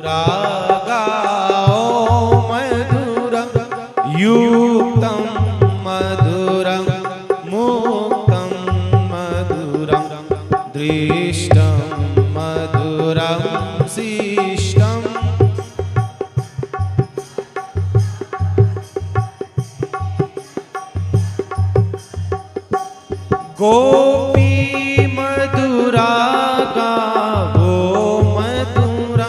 रागाओ मधुरं युक्तं मधुरं मुक्तं मधुरं दृष्टं मधुरं शिष्टं गोपी मधुरा गावो मधुरा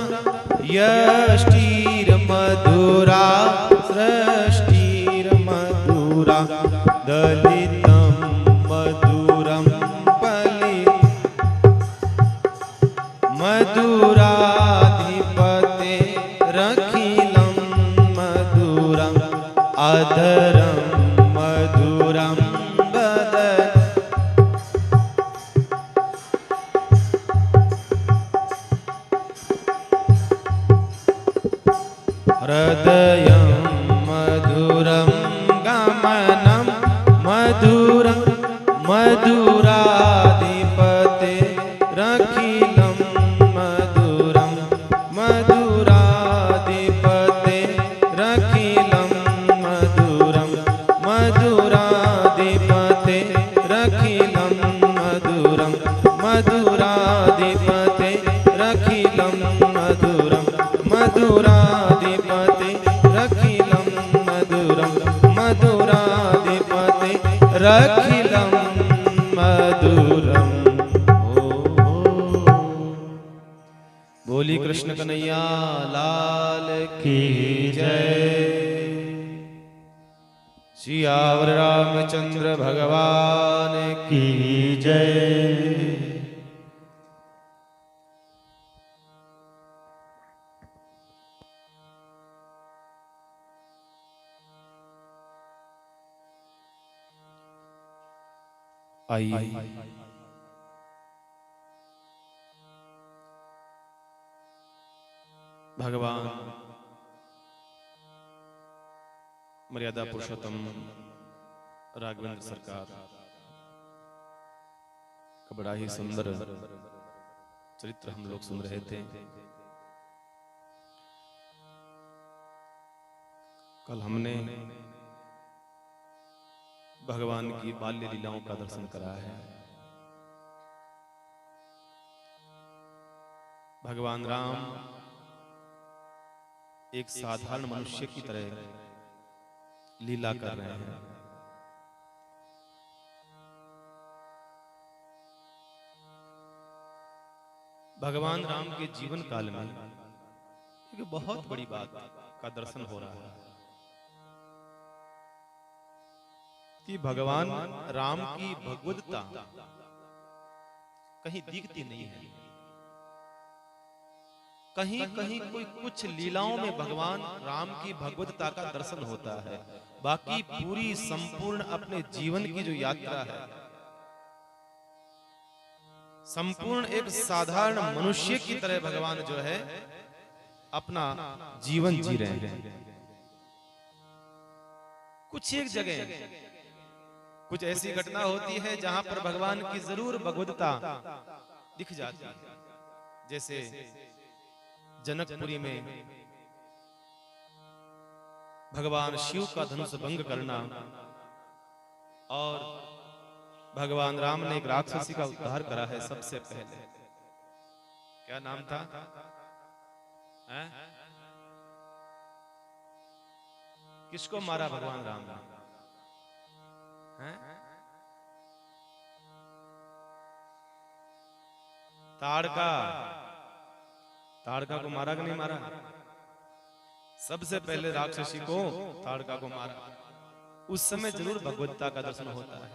यष्टिर मधुरा सृष्टिर मधुरा दलितं मधुरं पलितं मधुराधिपते रखिलं मधुरं अधरं मधुरं बदनं हृदयं मधुरं गमनं मधुरं मधुराधिपते रखिलं मधुरं मधुराधिपते रखिलं मधुरं मधुराधिपते रखिलं मधुरं मधुराधिपते रखिलं मधुरं मधुराधिपते रखिलं मधुरं मधुराधिपते रखिलं मधुरं। बोली कृष्ण कन्हैया लाल की जय। सियावर रामचंद्र भगवान की जय। आइए भगवान मर्यादा पुरुषोत्तम राघवेंद्र सरकार का बड़ा ही सुंदर चरित्र हम लोग सुन रहे थे। कल हमने भगवान की बाल्य लीलाओं का दर्शन कराया है। भगवान राम एक साधारण मनुष्य की तरह लीला कर रहे हैं। भगवान राम के जीवन काल में एक बहुत बड़ी बात का दर्शन हो रहा है कि भगवान राम की भगवदता कहीं दिखती नहीं है। कहीं कहीं कोई कुछ लीलाओं में भगवान राम की भगवदता का दर्शन होता है। बाकी पूरी संपूर्ण अपने जीवन की जो यात्रा है, संपूर्ण एक साधारण मनुष्य की तरह भगवान जो है अपना जीवन जी रहे हैं। कुछ एक जगह कुछ ऐसी घटना होती है जहां पर भगवान की जरूर भगवदता दिख जाती है। जैसे जनकपुरी में भगवान शिव का धनुष भंग करना और भगवान राम ने एक राक्षसी का उद्धार करा है। सबसे पहले क्या नाम था? किसको मारा भगवान राम ने? ताड़का को मारा कि नहीं मारा? सबसे पहले राक्षसी को ताड़का को मारा। उस समय जरूर भगवदता का दर्शन होता है।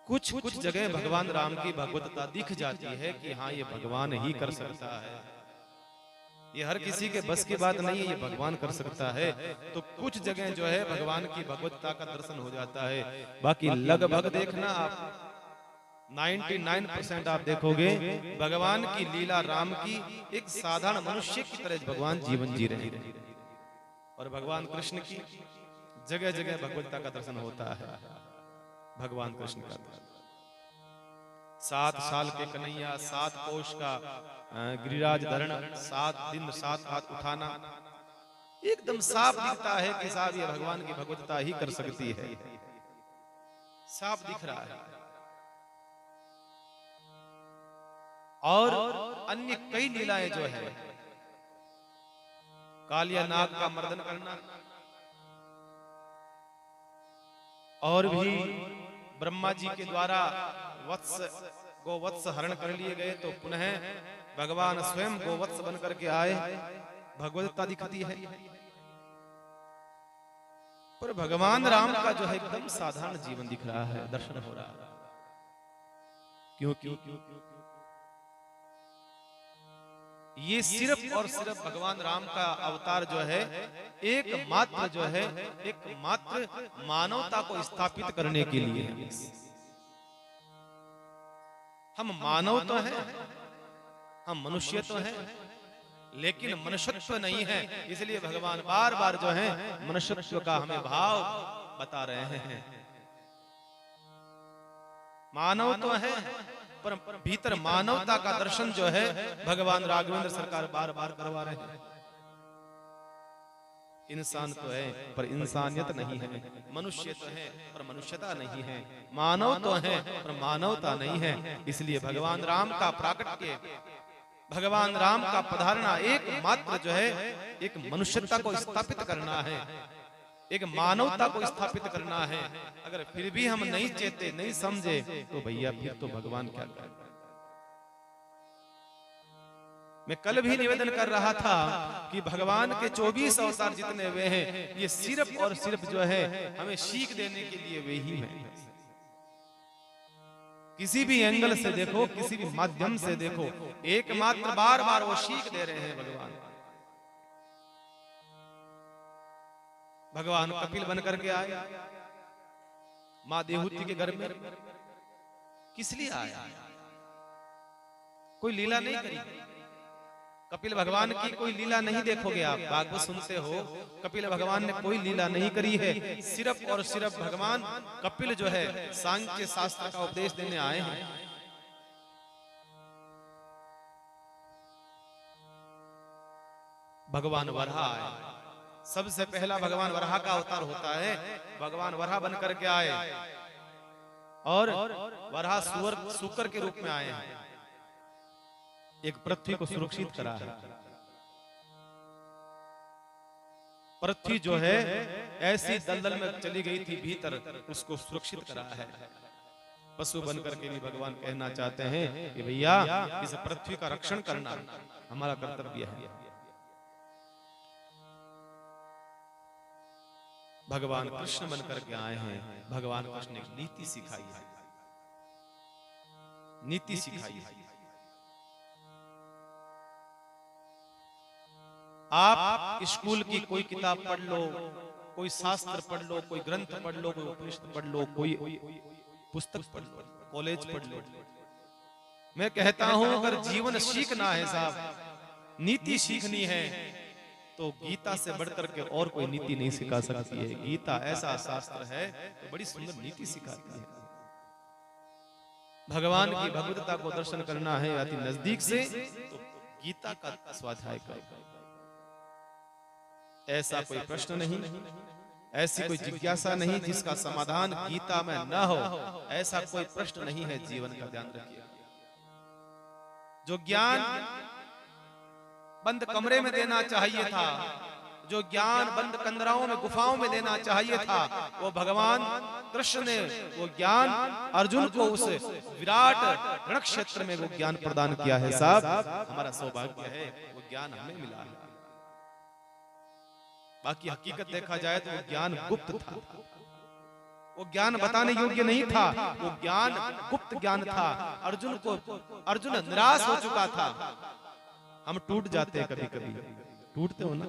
कुछ कुछ जगह भगवान राम की भगवदता दिख जाती है कि हाँ ये भगवान ही कर सकता है। ये हर किसी के बस की बात नहीं है, ये भगवान कर सकता है। तो कुछ जगह जो है भगवान की भगवदता का दर्शन हो जाता है। बाकी लगभग देखना आप 99% आप देखोगे भगवान की लीला राम की एक साधारण मनुष्य की तरह भगवान जीवन जी रहे हैं। और भगवान कृष्ण की जगह जगह भगवदता का दर्शन होता है। भगवान कृष्ण का 7 साल के कन्हैया, 7 कोष का गिरिराज धरण, 7 दिन 7 हाथ उठाना, एकदम साफ दिखता है कि साहब ये भगवान की भगवत्ता ही कर सकती है, साफ दिख रहा है। और अन्य कई लीलाएं जो है, कालिया नाग का मर्दन करना, और भी ब्रह्मा जी के द्वारा गोवत्स हरण कर लिए गए तो पुनः भगवान स्वयं गोवत्स बन करके आए, भगवत्ता दिखती है। पर भगवान राम का जो है एकदम साधारण जीवन दिख रहा है, दर्शन हो रहा है। क्योंकि ये सिर्फ और सिर्फ भगवान राम का अवतार जो है एकमात्र जो है एकमात्र मानवता को स्थापित करने के लिए है। हम मानव तो हैं, हम मनुष्य तो हैं, लेकिन मनुष्यत्व नहीं है। इसलिए भगवान बार बार जो है मनुष्यत्व का हमें भाव बता रहे हैं। मानव तो है पर भीतर मानवता का दर्शन जो है भगवान राघवेंद्र सरकार बार बार करवा रहे हैं। इंसान तो है पर इंसानियत नहीं है, मनुष्य तो है पर मनुष्यता नहीं है, मानव तो है पर मानवता नहीं है। इसलिए भगवान राम का प्राकट्य, भगवान राम का पधारना एकमात्र जो है एक मनुष्यता को स्थापित करना है, एक मानवता को स्थापित करना है। अगर फिर भी हम नहीं चेते, नहीं समझे तो भैया फिर तो भगवान क्या करे। मैं कल भी निवेदन कर रहा था कि भगवान के 24 अवतार जितने हुए हैं ये सिर्फ और सिर्फ जो है हमें सीख देने के लिए वे ही हैं। किसी भी एंगल से देखो, किसी भी माध्यम से देखो, एकमात्र बार बार वो सीख दे रहे हैं भगवान। भगवान कपिल बन करके आए मां देवहूति के घर में, किस लिए आया? कोई लीला नहीं करी। कपिल भगवान की कोई लीला नहीं देखोगे आप, भागवत सुनते हो, कपिल भगवान ने कोई लीला नहीं करी है। सिर्फ और सिर्फ भगवान कपिल जो है सांख्य शास्त्र का उपदेश देने आए हैं। भगवान वराह आए, सबसे पहला भगवान वराह का अवतार होता है। भगवान वराह बन करके आए और वराह सूकर के रूप में आए हैं। एक पृथ्वी को सुरक्षित करा है। पृथ्वी जो है ऐसी दलदल में चली गई थी भीतर, उसको सुरक्षित करा है। पशु बन करके भी भगवान कहना चाहते हैं कि भैया इस पृथ्वी का रक्षण करना हमारा कर्तव्य है। भगवान कृष्ण बन करके आए हैं। भगवान कृष्ण ने नीति सिखाई है, नीति सिखाई है। आप स्कूल की कोई किताब पढ़ लो, कोई शास्त्र पढ़ लो, कोई ग्रंथ पढ़ लो, कोई उपनिषद पढ़ लो, कोई पुस्तक पढ़ लो, कॉलेज पढ़ लो, मैं कहता हूं अगर जीवन सीखना है साहब, नीति सीखनी है तो गीता से बढ़कर के और कोई नीति नहीं सिखा सकती है। गीता ऐसा शास्त्र है तो बड़ी सुंदर नीति सिखाती है। भगवान की भगवत्ता को दर्शन करना है अति नजदीक से तो गीता का स्वाध्याय करो। ऐसा कोई प्रश्न नहीं, ऐसी कोई जिज्ञासा नहीं जिसका समाधान गीता में न हो। ऐसा कोई प्रश्न नहीं है जीवन का, ध्यान रखिए। जो ज्ञान बंद कमरे में देना चाहिए था, जो ज्ञान बंद कंदराओं में गुफाओं में देना चाहिए था, वो भगवान कृष्ण ने वो ज्ञान अर्जुन को उस विराट रण क्षेत्र में वो ज्ञान प्रदान किया है। साहब हमारा सौभाग्य है वो ज्ञान हमें मिला है। बाकी हकीकत देखा जाए तो वो ज्ञान गुप्त था, वो ज्ञान बताने योग्य नहीं था, वो ज्ञान गुप्त ज्ञान था। अर्जुन निराश हो चुका था। हम टूट जाते हैं कभी कभी, टूटते हो ना,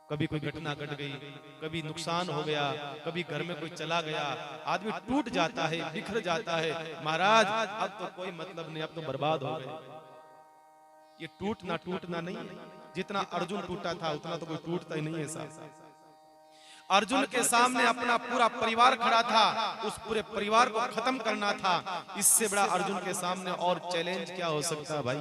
कभी कोई घटना घट गई, कभी नुकसान हो गया, कभी घर में कोई चला गया, आदमी टूट जाता है, बिखर जाता है। महाराज अब तो कोई मतलब नहीं, अब तो बर्बाद हो गए। ये टूटना नहीं, जितना अर्जुन टूटा था उतना तो कोई टूटता ही नहीं है साहब। अर्जुन के सामने अपना पूरा परिवार खड़ा था, उस पूरे परिवार को खत्म करना था। इससे बड़ा अर्जुन के सामने और चैलेंज क्या हो सकता है भाई?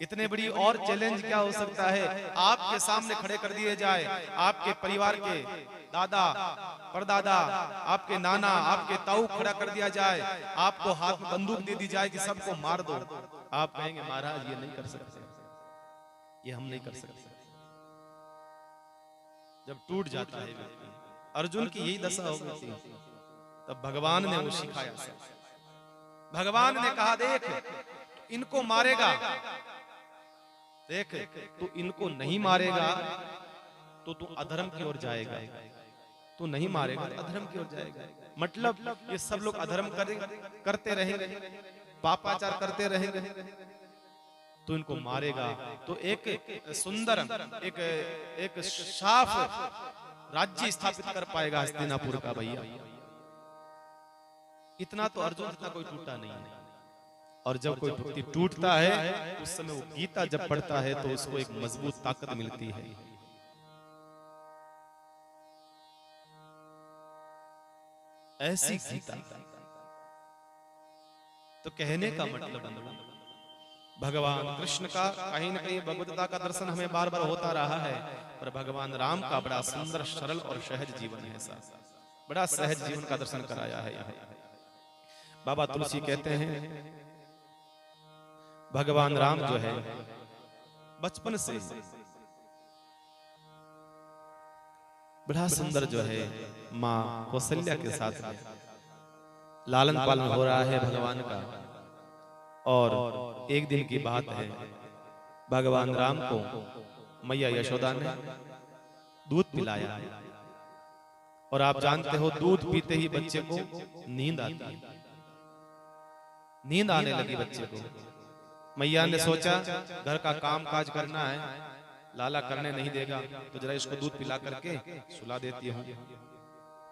इतने बड़ी और चैलेंज क्या हो सकता है? आपके सामने खड़े कर दिए जाए, आपके परिवार के दादा परदादा, आपके नाना, आपके ताऊ खड़ा कर दिया जाए, आपको हाथ में बंदूक दे दी जाए कि सबको मार दो। आप कहेंगे महाराज ये नहीं कर सकते, ये हम नहीं कर सकते। जब टूट जाता है व्यक्ति, अर्जुन की यही दशा हो गई थी। तब भगवान ने वो सिखाया। भगवान ने कहा देख इनको मारेगा, देख तू इनको नहीं मारेगा तो तू अधर्म की ओर जाएगा, तू नहीं मारेगा तो अधर्म की ओर जाएगा। मतलब ये सब लोग अधर्म करते रहेंगे, पापाचार करते रहेंगे, तो इनको मारेगा तो एक सुंदर एक साफ राज्य स्थापित कर पाएगा हस्तिनापुर का। भैया इतना तो अर्जुन इतना कोई टूटा नहीं है। और जब कोई व्यक्ति टूटता है उस समय वो गीता जब पढ़ता है तो उसको एक मजबूत ताकत मिलती है। ऐसी गीता। तो कहने का मतलब भगवान कृष्ण का कहीं न कहीं भगवतता का दर्शन हमें बार बार होता रहा है, पर भगवान राम का बड़ा सुंदर सरल और सहज जीवन है, ऐसा बड़ा सहज जीवन का दर्शन कराया है। बाबा तुलसी कहते हैं भगवान राम जो है बचपन से बड़ा सुंदर जो है माँ कौशल्या के साथ लालन पालन हो रहा है भगवान का। और एक दिन की बात है, भगवान राम को मैया यशोदा ने दूध पिलाया। और आप जानते हो दूध पीते ही बच्चे को नींद आती है, नींद आने लगी बच्चे को। मैया ने सोचा घर का काम काज करना है, लाला करने नहीं देगा तो जरा इसको दूध पिला करके सुला देती हूँ।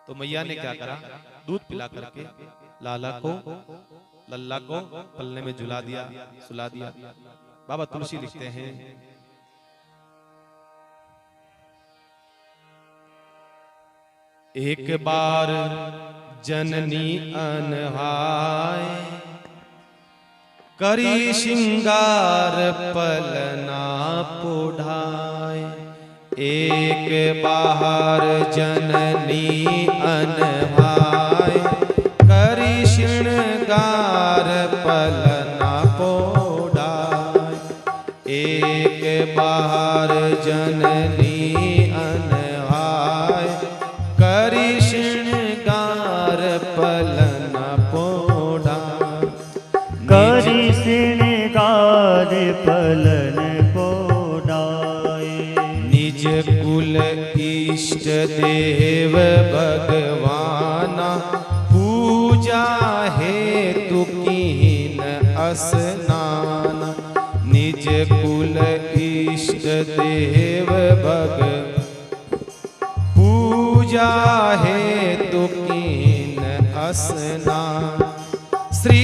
तो मैया ने क्या करा, दूध पिला करके लल्ला को पल्ले में झुला दिया, सुला दिया। बाबा तुलसी लिखते हैं एक बार जननी अनहाय करी श्रृंगार पलना पुढ़ाए। एक बार जननी अनहाय करी श्रृंगार पलना पुढ़ाए। एक बार जननी अनहाय करी श्रृंगार पलना पुढ़ाए। करी श्रृंगार पलन पुढ़ाए। निज कुल इष्ट देव भगवाना पूजा हेतु कीन स्नान। निज कुल इष्ट देव भग पूजा हेतु कीन स्नान। श्री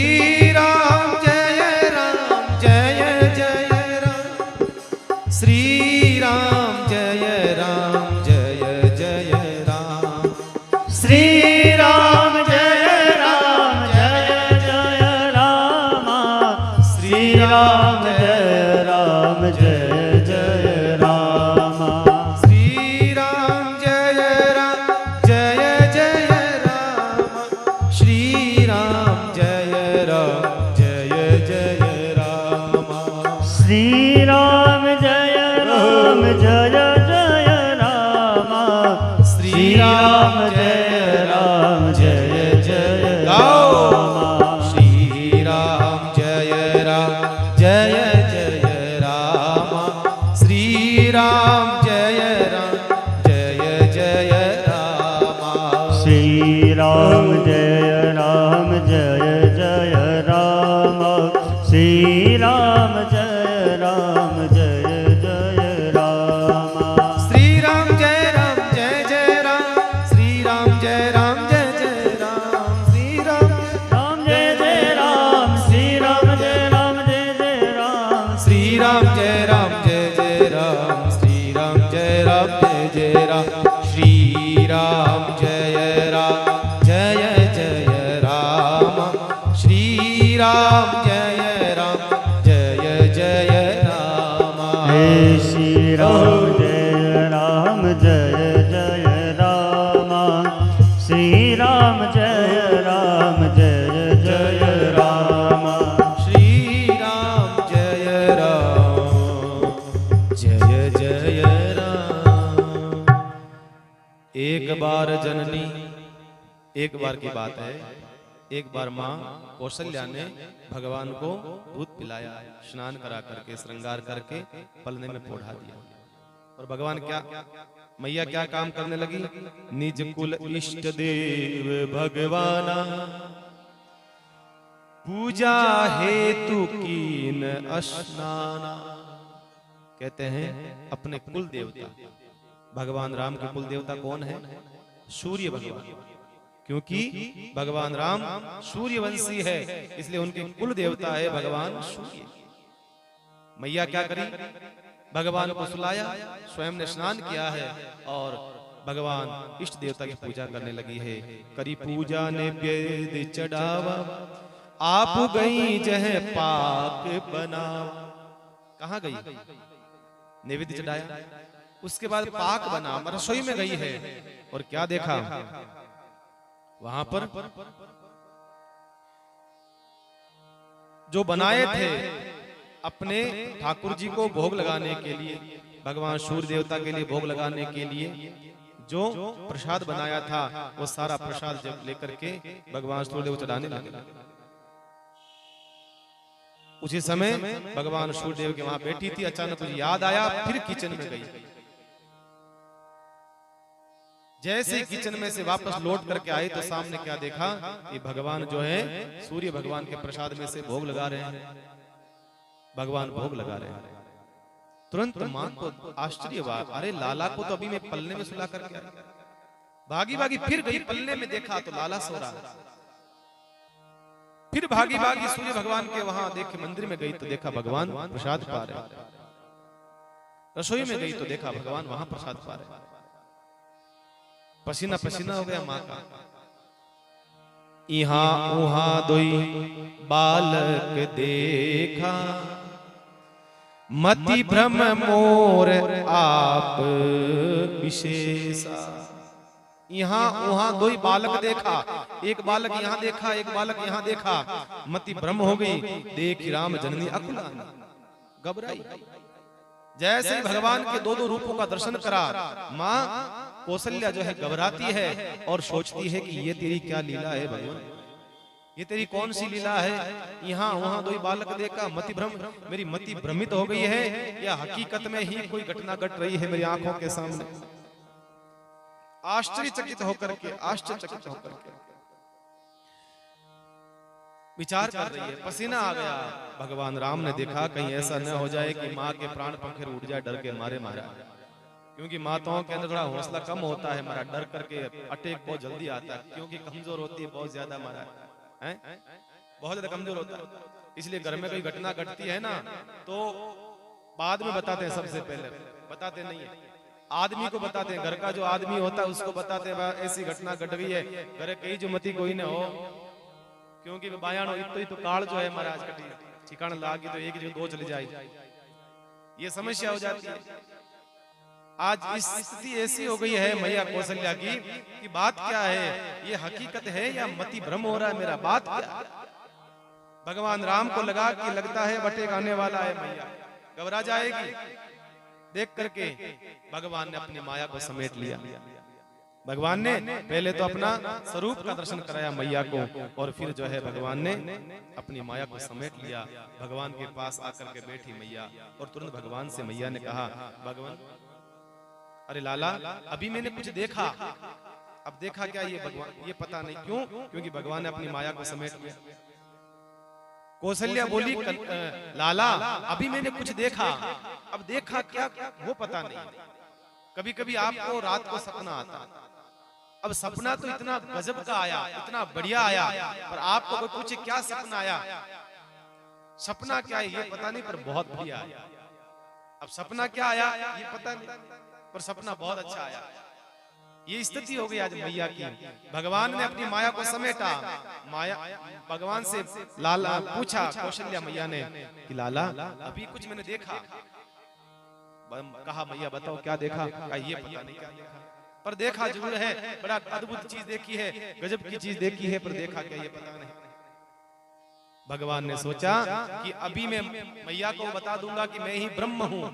राम जय राम जय जय राम। श्री राम जय राम जय जय राम। श्री राम जय राम जय जय राम। श्री राम जय राम जय जय राम। श्री राम जय राम जय जय राम। श्री राम जय राम जय जय राम। श्री राम जय राम जय जय राम। श्री राम जय राम जय जय राम। श्री राम जय राम जय जय राम। श्री राम जय राम जय जय राम। श्री राम जय राम जय जय राम। श्री राम जय राम जय जय राम। श्री राम जय राम जय जय राम। श्री राम जय राम जय जय राम। श्री राम जय जय राम। श्री राम जय राम जय जय राम। श्री राम जय राम जय जय राम। श्री राम जय राम जय जय राम। जय श्री राम जय राम जय जय राम श्री राम जय राम जय जय राम श्री राम जय राम जय जय राम। एक बार जननी, एक बार की बात है, एक बार माँ कौशल्या ने भगवान को दूध पिलाया, स्नान करा करके श्रृंगार करके पलने में पोढ़ा दिया। और भगवान क्या, मैया क्या काम करने लगी, निज कुल इष्ट देव भगवाना पूजा हेतु कीन स्नाना। कहते हैं अपने कुल देवता भगवान राम के कुल देवता कौन है, सूर्य भगवान, क्योंकि भगवान राम सूर्यवंशी है, इसलिए उनके कुल देवता है भगवान सूर्य। मैया क्या करी, भगवान को सुलाया, स्वयं ने स्नान किया है और भगवान इष्ट देवता की पूजा करने लगी है। करी पूजा ने वेद चढ़ावा, आप गई जह पाक बना। कहाँ गई, नैवेद्य चढ़ाया, उसके बाद पाक बना, रसोई में गई है और क्या देखा, वहां पर जो बनाए थे अपने ठाकुर जी को भोग लगाने के लिए, भगवान सूर्य देवता के लिए भोग लगाने के लिए जो प्रसाद बनाया था, वो सारा प्रसाद जब लेकर के भगवान सूर्य देव चढ़ाने लगे। उसी समय भगवान सूर्य देव के वहां बैठी थी, अचानक मुझे याद आया, फिर किचन में गई। जैसे किचन में से वापस लौट करके आई तो सामने क्या देखा कि भगवान जो है सूर्य भगवान के प्रसाद में से भोग लगा रहे हैं, भगवान भोग लगा रहे हैं। तुरंत मां को आश्चर्य हुआ, अरे लाला को तो अभी मैं पलने में सुला करके आई। भागी भागी फिर गई, पलने में देखा तो लाला सो रहा है। फिर भागी भागी सूर्य भगवान के वहां देखे मंदिर में गई तो देखा भगवान प्रसाद पा रहे। रसोई में गई तो देखा भगवान वहां प्रसाद पा रहे। पसीना पसीना हो गया मां का। इहां उहां दोई बालक देखा, मति भ्रम मोर आप विशेषा। यहाँ वहां दो ही बालक देखा, एक बालक यहाँ देखा, एक बालक यहाँ देखा, मति भ्रम हो गई। देख राम जननी अकुलानी, घबराई। जैसे ही भगवान के दो दो रूपों का दर्शन करा, माँ कौशल्या जो है घबराती है और सोचती है कि ये तेरी क्या लीला है भगवान, ये तेरी कौन सी लीला है। यहाँ वहां दो ही बालक देखा, मति भ्रम, मेरी मति भ्रमित हो गई है या हकीकत में ही कोई घटना घट रही है मेरी आंखों के सामने। आश्चर्यचकित होकर के विचार कर रही है, पसीना आ गया। भगवान राम ने देखा कहीं ऐसा न हो जाए कि माँ के प्राण पंखे उड़ जाए डर के मारे मारा, क्योंकि माताओं के अंदर थोड़ा हौसला कम होता है, मारा डर करके अटैक बहुत जल्दी आता है, क्योंकि कमजोर होती है बहुत ज्यादा, मारा है बहुत ज्यादा कमजोर होता है। इसलिए घर में कोई घटना घटती है ना तो बाद में बताते हैं, सबसे पहले बताते नहीं है, आदमी को बताते हैं। घर का जो आदमी होता है उसको बताते हैं ऐसी घटना घट गई है, घर कई जो मती कोई न हो, क्योंकि बायानो इतो तो काल जो है महाराज कटी ठिकाना लागी तो एक जो दो चली जाए, ये समस्या हो जाती है। आज इस स्थिति ऐसी हो गई है मैया कौशल्या की कि बात क्या है, ये हकीकत है या मति भ्रम हो रहा है मेरा, बात क्या है। भगवान राम को लगा कि लगता है बटेक आने वाला है, मैया घबरा जाएगी। देख करके भगवान ने अपनी माया को समेट लिया। भगवान ने पहले तो अपना स्वरूप का दर्शन कराया मैया को, और फिर जो है भगवान ने अपनी माया को समेट लिया। भगवान के पास आकर के बैठी मैया, और तुरंत भगवान से मैया ने कहा, भगवान अरे लाला अभी मैंने कुछ देखा। अब देखा क्या, ये भगवान ये पता नहीं क्यों, क्योंकि भगवान ने अपनी माया को समेट लिया। कौशल्या बोली, लाला अभी मैंने कुछ देखा। अब देखा क्या वो पता नहीं। कभी कभी आपको रात को सपना आता, अब सपना तो इतना गजब का आया, इतना बढ़िया आया, पर आपको कोई पूछे क्या सपना आया, सपना क्या है ये पता नहीं, पर बहुत बढ़िया आया। अब सपना क्या आया ये पता नहीं, पर सपना बहुत अच्छा आया। ये स्थिति हो गई आज मैया की। भगवान ने अपनी माया को समेटा। माया भगवान से लाला पूछा, कौशल्या मैया ने कि लाला अभी कुछ मैंने देखा। कहा मैया बताओ क्या देखा? कहा ये पता नहीं क्या देखा, पर देखा जरूर है, बड़ा अद्भुत चीज देखी है, गजब की चीज देखी है, पर देखा क्या ये पता नहीं। भगवान ने सोचा कि अभी मैं मैया को बता दूंगा कि मैं ही ब्रह्म हूँ,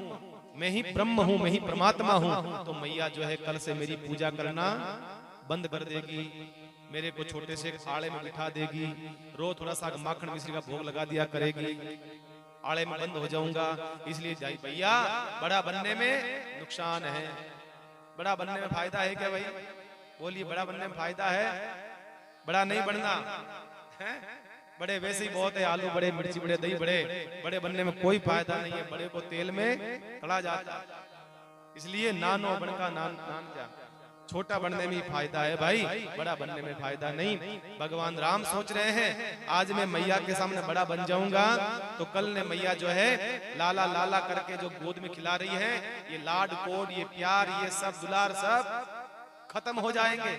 मैं ही ब्रह्म हूँ, मैं ही परमात्मा हूँ, तो मैया जो है कल से मेरी पूजा करना बंद कर देगी, मेरे को छोटे से आड़े में बिठा देगी, रोज थोड़ा सा माखन मिश्री का भोग लगा दिया करेगी, आड़े में बंद हो जाऊंगा। इसलिए जाई भैया, बड़ा बनने में नुकसान है, बड़ा बनने में फायदा है क्या भाई? बोलिए, बड़ा बनने में फायदा है? बड़ा नहीं बनना है, बड़े वैसे ही बहुत है, आलू बड़े, मिर्ची बड़े, दही बड़े, बड़े बनने में कोई फायदा नहीं है, बड़े को तेल में तला जाता है। इसलिए नानो बनका नान जा, छोटा बनने में ही फायदा है भाई, बड़ा बनने में फायदा नहीं। भगवान राम सोच रहे हैं आज मैं मैया के सामने बड़ा बन जाऊंगा तो कल ने मैया जो है लाला लाला करके जो गोद में खिला रही है, ये लाड कोड, ये प्यार, ये सब दुलार सब खत्म हो जाएंगे।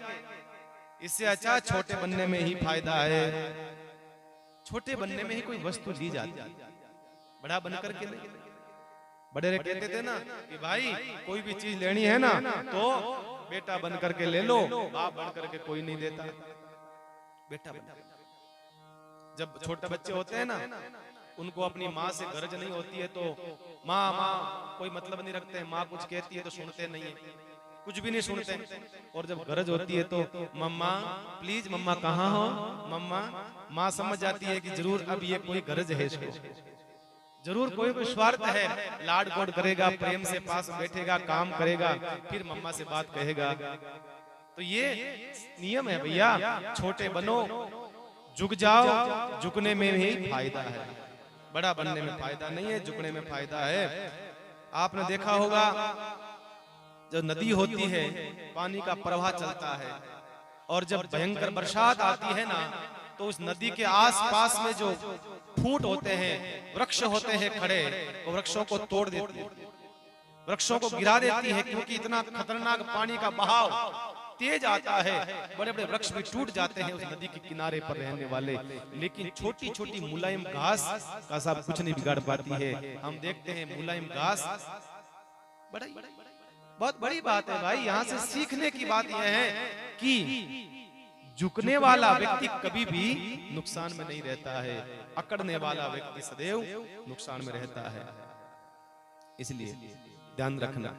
इससे अच्छा छोटे बनने में ही फायदा है, छोटे बनने में ही कोई वस्तु दी जाती है, बड़ा बनकर के नहीं। बड़े कहते थे ना कि भाई कोई भी चीज लेनी है ना तो बेटा बन करके ले लो, बाप बन करके कोई नहीं देता, बेटा बन। जब छोटे बच्चे होते हैं ना, उनको अपनी माँ से गरज नहीं होती है तो माँ माँ कोई मतलब नहीं रखते हैं, माँ कुछ कहती है तो सुनते नहीं है, कुछ भी नहीं सुनते। और जब गरज होती है तो मम्मा प्लीज, मम्मा कहाँ हो मम्मा, माँ समझ जाती है कि जरूर अब ये कोई गरज है इसको, जरूर कोई स्वार्थ है, लाड गोड करेगा, प्रेम से पास बैठेगा, काम करेगा, फिर मम्मा से बात कहेगा। तो ये नियम है भैया, छोटे बनो, झुक जाओ, झुकने में भी फायदा है, बड़ा बनने में फायदा नहीं है, झुकने में फायदा है। आपने देखा होगा जब नदी होती है, पानी का प्रवाह चलता है, और जब भयंकर बरसात आती है ना तो उस नदी के आसपास में जो फूट होते हैं, वृक्ष होते हैं खड़े, वो वृक्षों को तोड़ देती है, वृक्षों को गिरा देती है, क्योंकि इतना खतरनाक पानी का बहाव तेज आता है, बड़े बड़े वृक्ष भी टूट जाते हैं उस नदी के किनारे पर रहने वाले। लेकिन छोटी छोटी मुलायम घास का सब कुछ नहीं बिगाड़ पाती है। हम देखते हैं मुलायम घास, बहुत बड़ी बात है भाई। यहाँ से सीखने की बात यह है कि झुकने वाला व्यक्ति कभी भी नुकसान में नहीं रहता है, अकड़ने वाला व्यक्ति सदैव नुकसान में रहता है। इसलिए ध्यान रखना,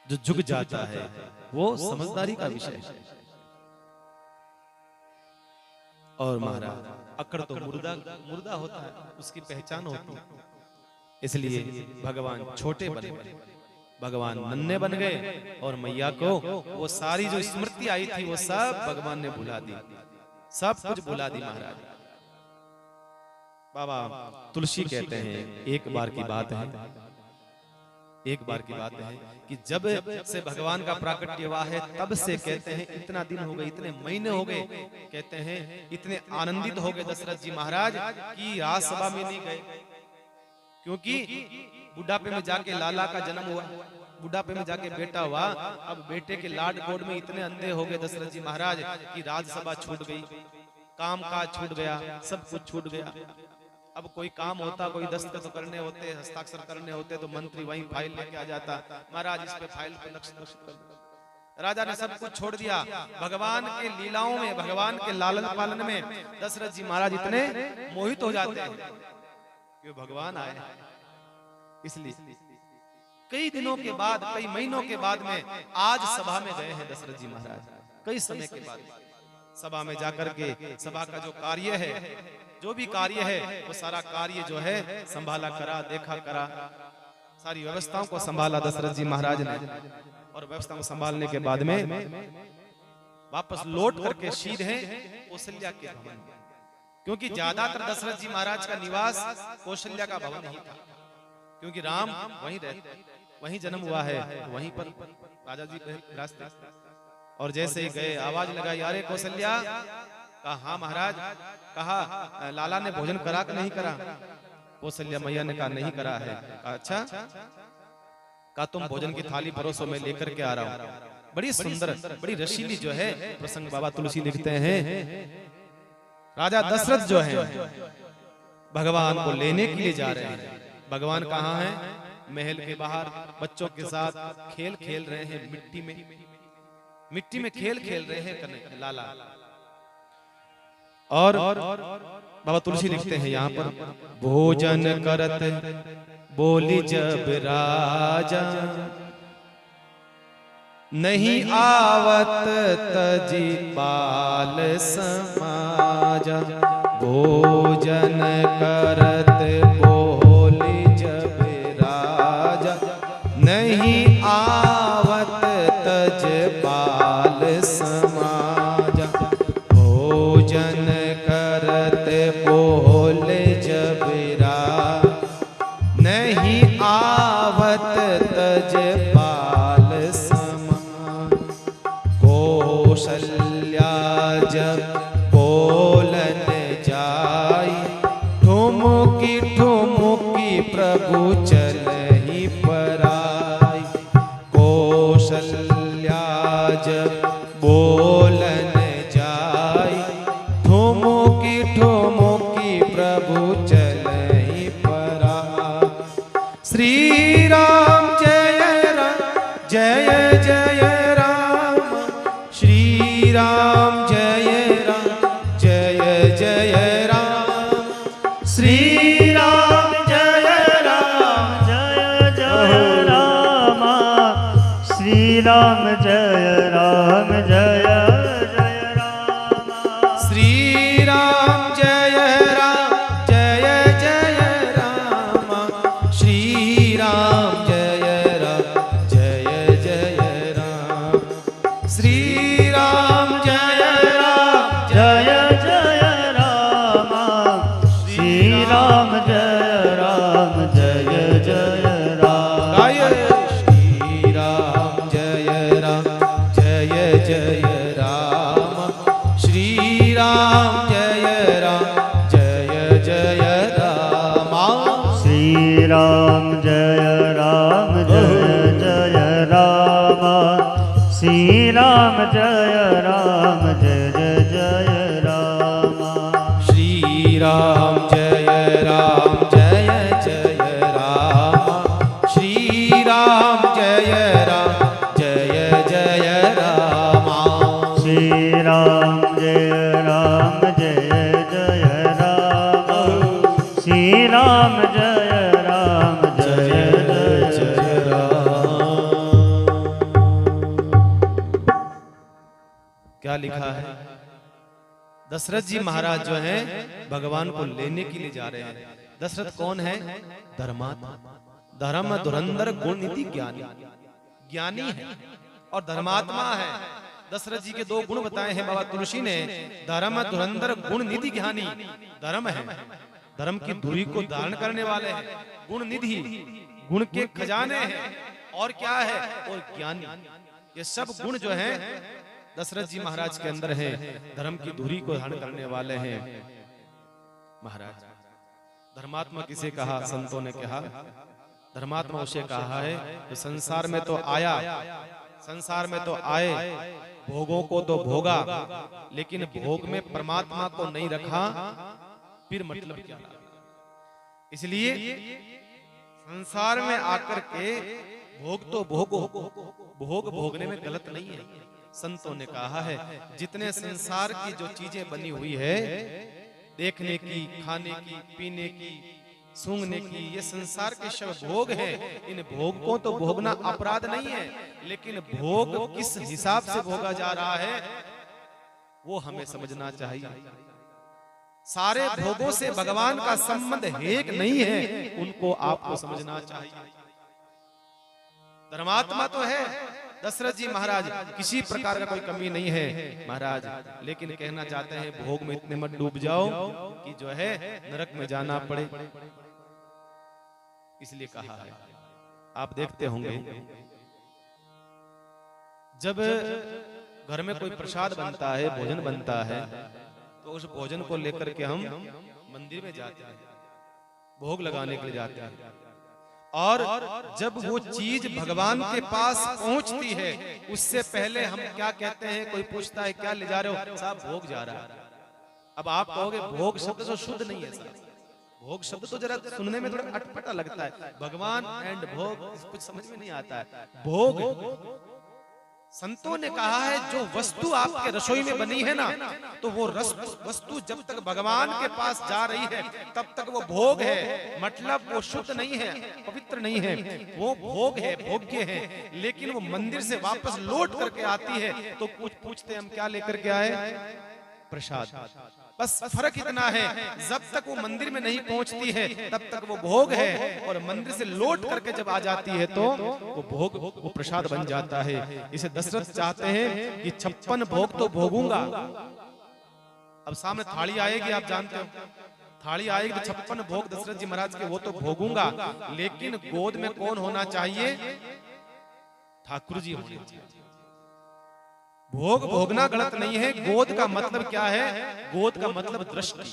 जो झुक जाता है वो समझदारी का विषय है। और महाराज अकड़ तो मुर्दा होता है, उसकी पहचान होती है। इसलिए भगवान छोटे बने, भगवान नन्हे बन गए, और मैया को वो सारी जो स्मृति आई थी वो सब भगवान ने भुला दी, सब कुछ भुला दी महाराज। बाबा तुलसी कहते हैं एक बार की बात है, एक बार की बात है कि जब से भगवान का प्राकट्य हुआ है तब से कहते हैं इतना दिन हो गए, इतने महीने हो गए, कहते हैं इतने आनंदित हो गए दशरथ जी महाराज कि राजसभा में नहीं गए, क्योंकि बुढ़ापे में जाके लाला का जन्म हुआ, बुढ़ापे में जाके बेटा हुआ, अब बेटे के लाड कोड में इतने अंधे हो गए दशरथ जी महाराज कि राज्यसभा छूट गई, काम काज छूट गया, सब कुछ छूट गया। अब कोई काम होता, कोई दस्तखत करने होते, हस्ताक्षर करने होते तो मंत्री वहीं फाइल लेके आ जाता, महाराज इस पे फाइल पे लक्ष्य कर। राजा ने सब कुछ छोड़ दिया। भगवान के लीलाओं में, भगवान के लालन पालन में दशरथ जी महाराज इतने मोहित हो जाते हैं कि भगवान आए। इसलिए कई दिनों के बाद, कई महीनों के बाद में आज सभा में गए हैं दशरथ जी महाराज, कई समय के बाद सभा में जाकर के सभा का जो कार्य है, जो भी कार्य है वो सारा कार्य जो है संभाला करा, देखा करा, सारी व्यवस्थाओं को संभाला दशरथ जी महाराज ने। और व्यवस्था को संभालने के बाद में वापस लौट करके सीधे कौशल्या के भवन, क्योंकि ज्यादातर दशरथ जी महाराज का निवास कौशल्या का भवन ही था, क्योंकि राम वहीं रहते, वहीं जन्म हुआ है, वहीं पर राजा जी रास्ते। और जैसे ही गए आवाज लगाई, अरे कौशल्या। कहा हाँ महाराज। कहा लाला ने भोजन करा कि नहीं करा? कौशल्या मैया ने कहा नहीं करा है। कहा अच्छा, कहा तुम भोजन की थाली परोसो, मैं लेकर के आ रहा हूँ। बड़ी सुंदर, बड़ी रसीली जो है प्रसंग बाबा तुलसी लिखते हैं। राजा दशरथ जो है भगवान को लेने के लिए जा रहे हैं। भगवान कहाँ हैं? महल के बाहर बच्चों के साथ खेल खेल रहे हैं, मिट्टी में खेल खेल रहे हैं कन्हैया लाला। और बाबा तुलसी लिखते हैं यहाँ पर, भोजन करत बोली जब राजा, नहीं आवत तजी बाल समाजा। भोजन करत बोली जब राजा, नहीं आवत तज बाल समाजा। भोजन करत बोले जब राजा, नहीं आवत तज बाल समाजा। कौशल्या जब बोलन जाई, ठुमुकी ठुमुकी प्रभु चलहि पराई। कौशल्या जब बोलन जाई, ठुमुकी ठुमुकी प्रभु चलहि पराई। श्री राम जय जय जय राम, श्री राम जय जय जय राम, श्री राम जय जय राम, श्री राम जय जय राम, श्री राम जय जय जय राम, श्री राम जय जय जय राम, श्री राम जय जय जय राम, श्री राम जय जय राम। गाय श्री राम जय जय जय राम, श्री राम जय जय जय राम, श्री राम जय जय राम, श्री राम जय जय राम, श्री राम जय जय जय राम, श्री राम जय जय जय राम, श्री राम जय जय राम, श्री राम जय जय राम। क्या लिखा है? दशरथ जी महाराज जो हैं भगवान को लेने के लिए जा रहे हैं। दशरथ कौन है? धर्मात्मा, धर्म धुरंधर गुण निधि ज्ञानी, ज्ञानी है और धर्मात्मा है। दशरथ जी के दो गुण बताए हैं बाबा तुलसी ने, धर्म धुरंधर गुण निधि ज्ञानी। धर्म है, धर्म की दूरी को धारण करने वाले हैं। गुण निधि, गुण के खजाने हैं। और क्या है? और ज्ञानी। ये सब गुण जो हैं दशरथ जी महाराज के अंदर है। धर्म की धुरी को धारण करने वाले हैं महाराज। धर्मात्मा किसे कहा? संतों ने कहा धर्मात्मा उसे कहा है तो संसार में तो आया, संसार में तो आए, भोगों को तो भोगा, लेकिन भोग में परमात्मा को नहीं रखा, फिर मतलब क्या? इसलिए संसार में आकर के भोग तो भोगो, भोग भोगने में गलत नहीं है। संतों ने कहा है जितने संसार की जो चीजें बनी हुई है, देखने की, खाने की, पीने की, सूंघने की, ये संसार के सब भोग हैं। इन भोग को तो भोगना अपराध नहीं है, लेकिन भोग किस हिसाब से भोगा जा रहा है वो हमें समझना चाहिए। सारे भोगों से भगवान का संबंध एक नहीं है, उनको आपको समझना चाहिए। धर्मात्मा तो है दशरथ जी महाराज, किसी प्रकार का कोई कमी नहीं है महाराज, लेकिन कहना चाहते हैं भोग में इतने मत डूब जाओ कि जो है नरक में जाना पड़े। इसलिए कहा है, आप देखते होंगे जब घर में कोई प्रसाद बनता है, भोजन बनता है, तो उस भोजन को लेकर के हम मंदिर में जाते हैं, भोग लगाने के लिए जाते हैं। और जब वो चीज भगवान के पास पहुंचती है, उससे पहले हम क्या कहते हैं? कोई पूछता है क्या ले जा रहे हो? साहब भोग जा रहा है। अब आप कहोगे भोग शब्द तो शुद्ध नहीं है साहब, भोग शब्द तो जरा सुनने में थोड़ा अटपटा लगता है, भगवान एंड भोग कुछ समझ में नहीं आता है। भोग संतों ने कहा है जो वस्तु आपके रसोई में बनी है ना, तो वो वस्तु जब तक भगवान के पास जा रही है तब तक वो भोग है, मतलब वो शुद्ध नहीं है, पवित्र नहीं है, वो भोग है, भोग्य है। लेकिन वो मंदिर से वापस लौट करके आती है तो कुछ पूछते हम क्या लेकर के आए, प्रसाद। बस फर्क इतना है, जब तक वो मंदिर में नहीं पहुंचती है तब तक वो भोग है, और मंदिर से लौट करके जब आ जाती है तो वो भोग, वो प्रसाद बन जाता है। इसे दशरथ चाहते हैं कि 56 भोग तो भोगूंगा। अब सामने थाली आएगी, आप जानते हो थाली आएगी तो 56 भोग दशरथ जी महाराज के वो तो भोगूंगा, लेकिन गोद में कौन होना चाहिए, ठाकुर जी होने चाहिए। भोग भोगना गलत नहीं है, गोद का मतलब क्या है, गोद का मतलब दृष्टि।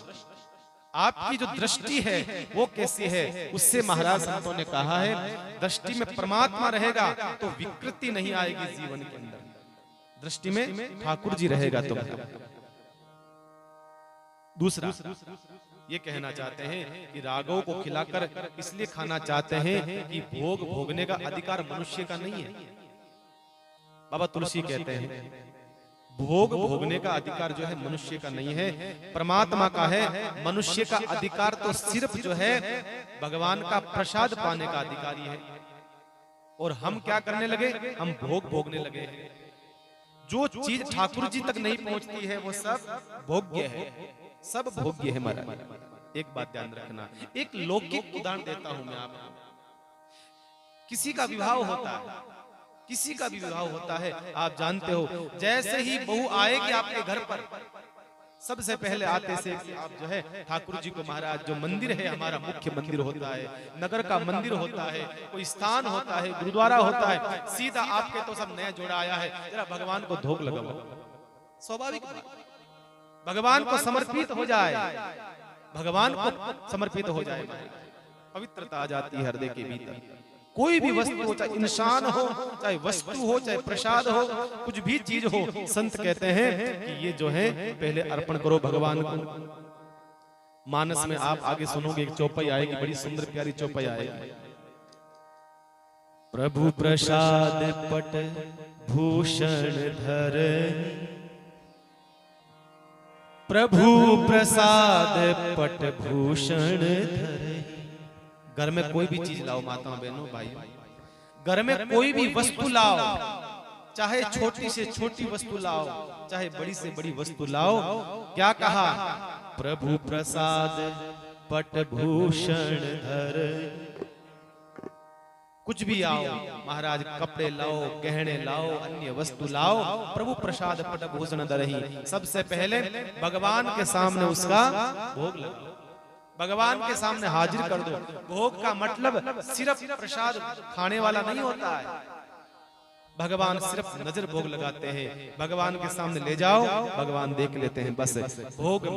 आपकी जो दृष्टि है वो कैसी है, उससे महाराज संतों ने कहा है दृष्टि में परमात्मा रहेगा तो विकृति नहीं आएगी जीवन के अंदर, दृष्टि में ठाकुर जी रहेगा। तो दूसरा ये कहना चाहते हैं कि रागों को खिलाकर इसलिए खाना चाहते हैं कि भोग भोगने का अधिकार मनुष्य का नहीं है। बाबा तुलसी कहते हैं भोग भोगने का अधिकार जो है मनुष्य का नहीं है, परमात्मा का है। मनुष्य का अधिकार तो सिर्फ जो है भगवान का प्रसाद पाने का अधिकारी है। और हम क्या करने लगे, हम भोग भोगने लगे। जो चीज ठाकुर जी तक नहीं पहुंचती है वो सब भोग्य है, सब भोग्य है महाराज। एक बात ध्यान रखना, एक लौकिक उदाहरण देता हूं मैं आपको। किसी का विवाह होता है, किसी का भी विवाह होता है, आप जानते हो जैसे ही बहू आएगी आपके घर पर, सबसे पहले आते से आप जो है ठाकुर जी को, महाराज जो मंदिर है हमारा मुख्य मंदिर होता है, नगर का मंदिर होता है, कोई स्थान होता है, गुरुद्वारा होता है, सीधा आपके तो सब नया जोड़ा आया है, जरा भगवान को धोख लगाओ। स्वाभाविक भगवान को समर्पित हो जाए, भगवान को समर्पित हो जाए, पवित्रता आ जाती है हृदय के भीतर। कोई भी वस्तु हो, चाहे इंसान हो, चाहे वस्तु हो, चाहे प्रसाद हो, कुछ भी चीज हो, संत कहते हैं कि ये जो है पहले अर्पण करो भगवान को। मानस में आप आगे सुनोगे एक चौपाई आएगी, बड़ी सुंदर प्यारी चौपाई आएगी। प्रभु प्रसाद पट भूषण धर, प्रभु प्रसाद पट भूषण धर। घर में कोई भी चीज लाओ, माताओं बहनों भाई, घर में कोई भी वस्तु लाओ, चाहे छोटी से छोटी वस्तु लाओ, चाहे बड़ी से बड़ी वस्तु लाओ, क्या कहा, प्रभु प्रसाद पट भूषण धर। कुछ भी आओ महाराज, कपड़े लाओ, गहने लाओ, अन्य वस्तु लाओ, प्रभु प्रसाद पट भूषण धरहि। सबसे पहले भगवान के सामने उसका भोग लगाओ, भगवान के सामने हाजिर कर दो। भोग का मतलब सिर्फ प्रसाद खाने वाला नहीं होता है, भगवान सिर्फ नजर भोग लगाते हैं, भगवान के सामने ले जाओ, भगवान देख लेते हैं, बस। भोग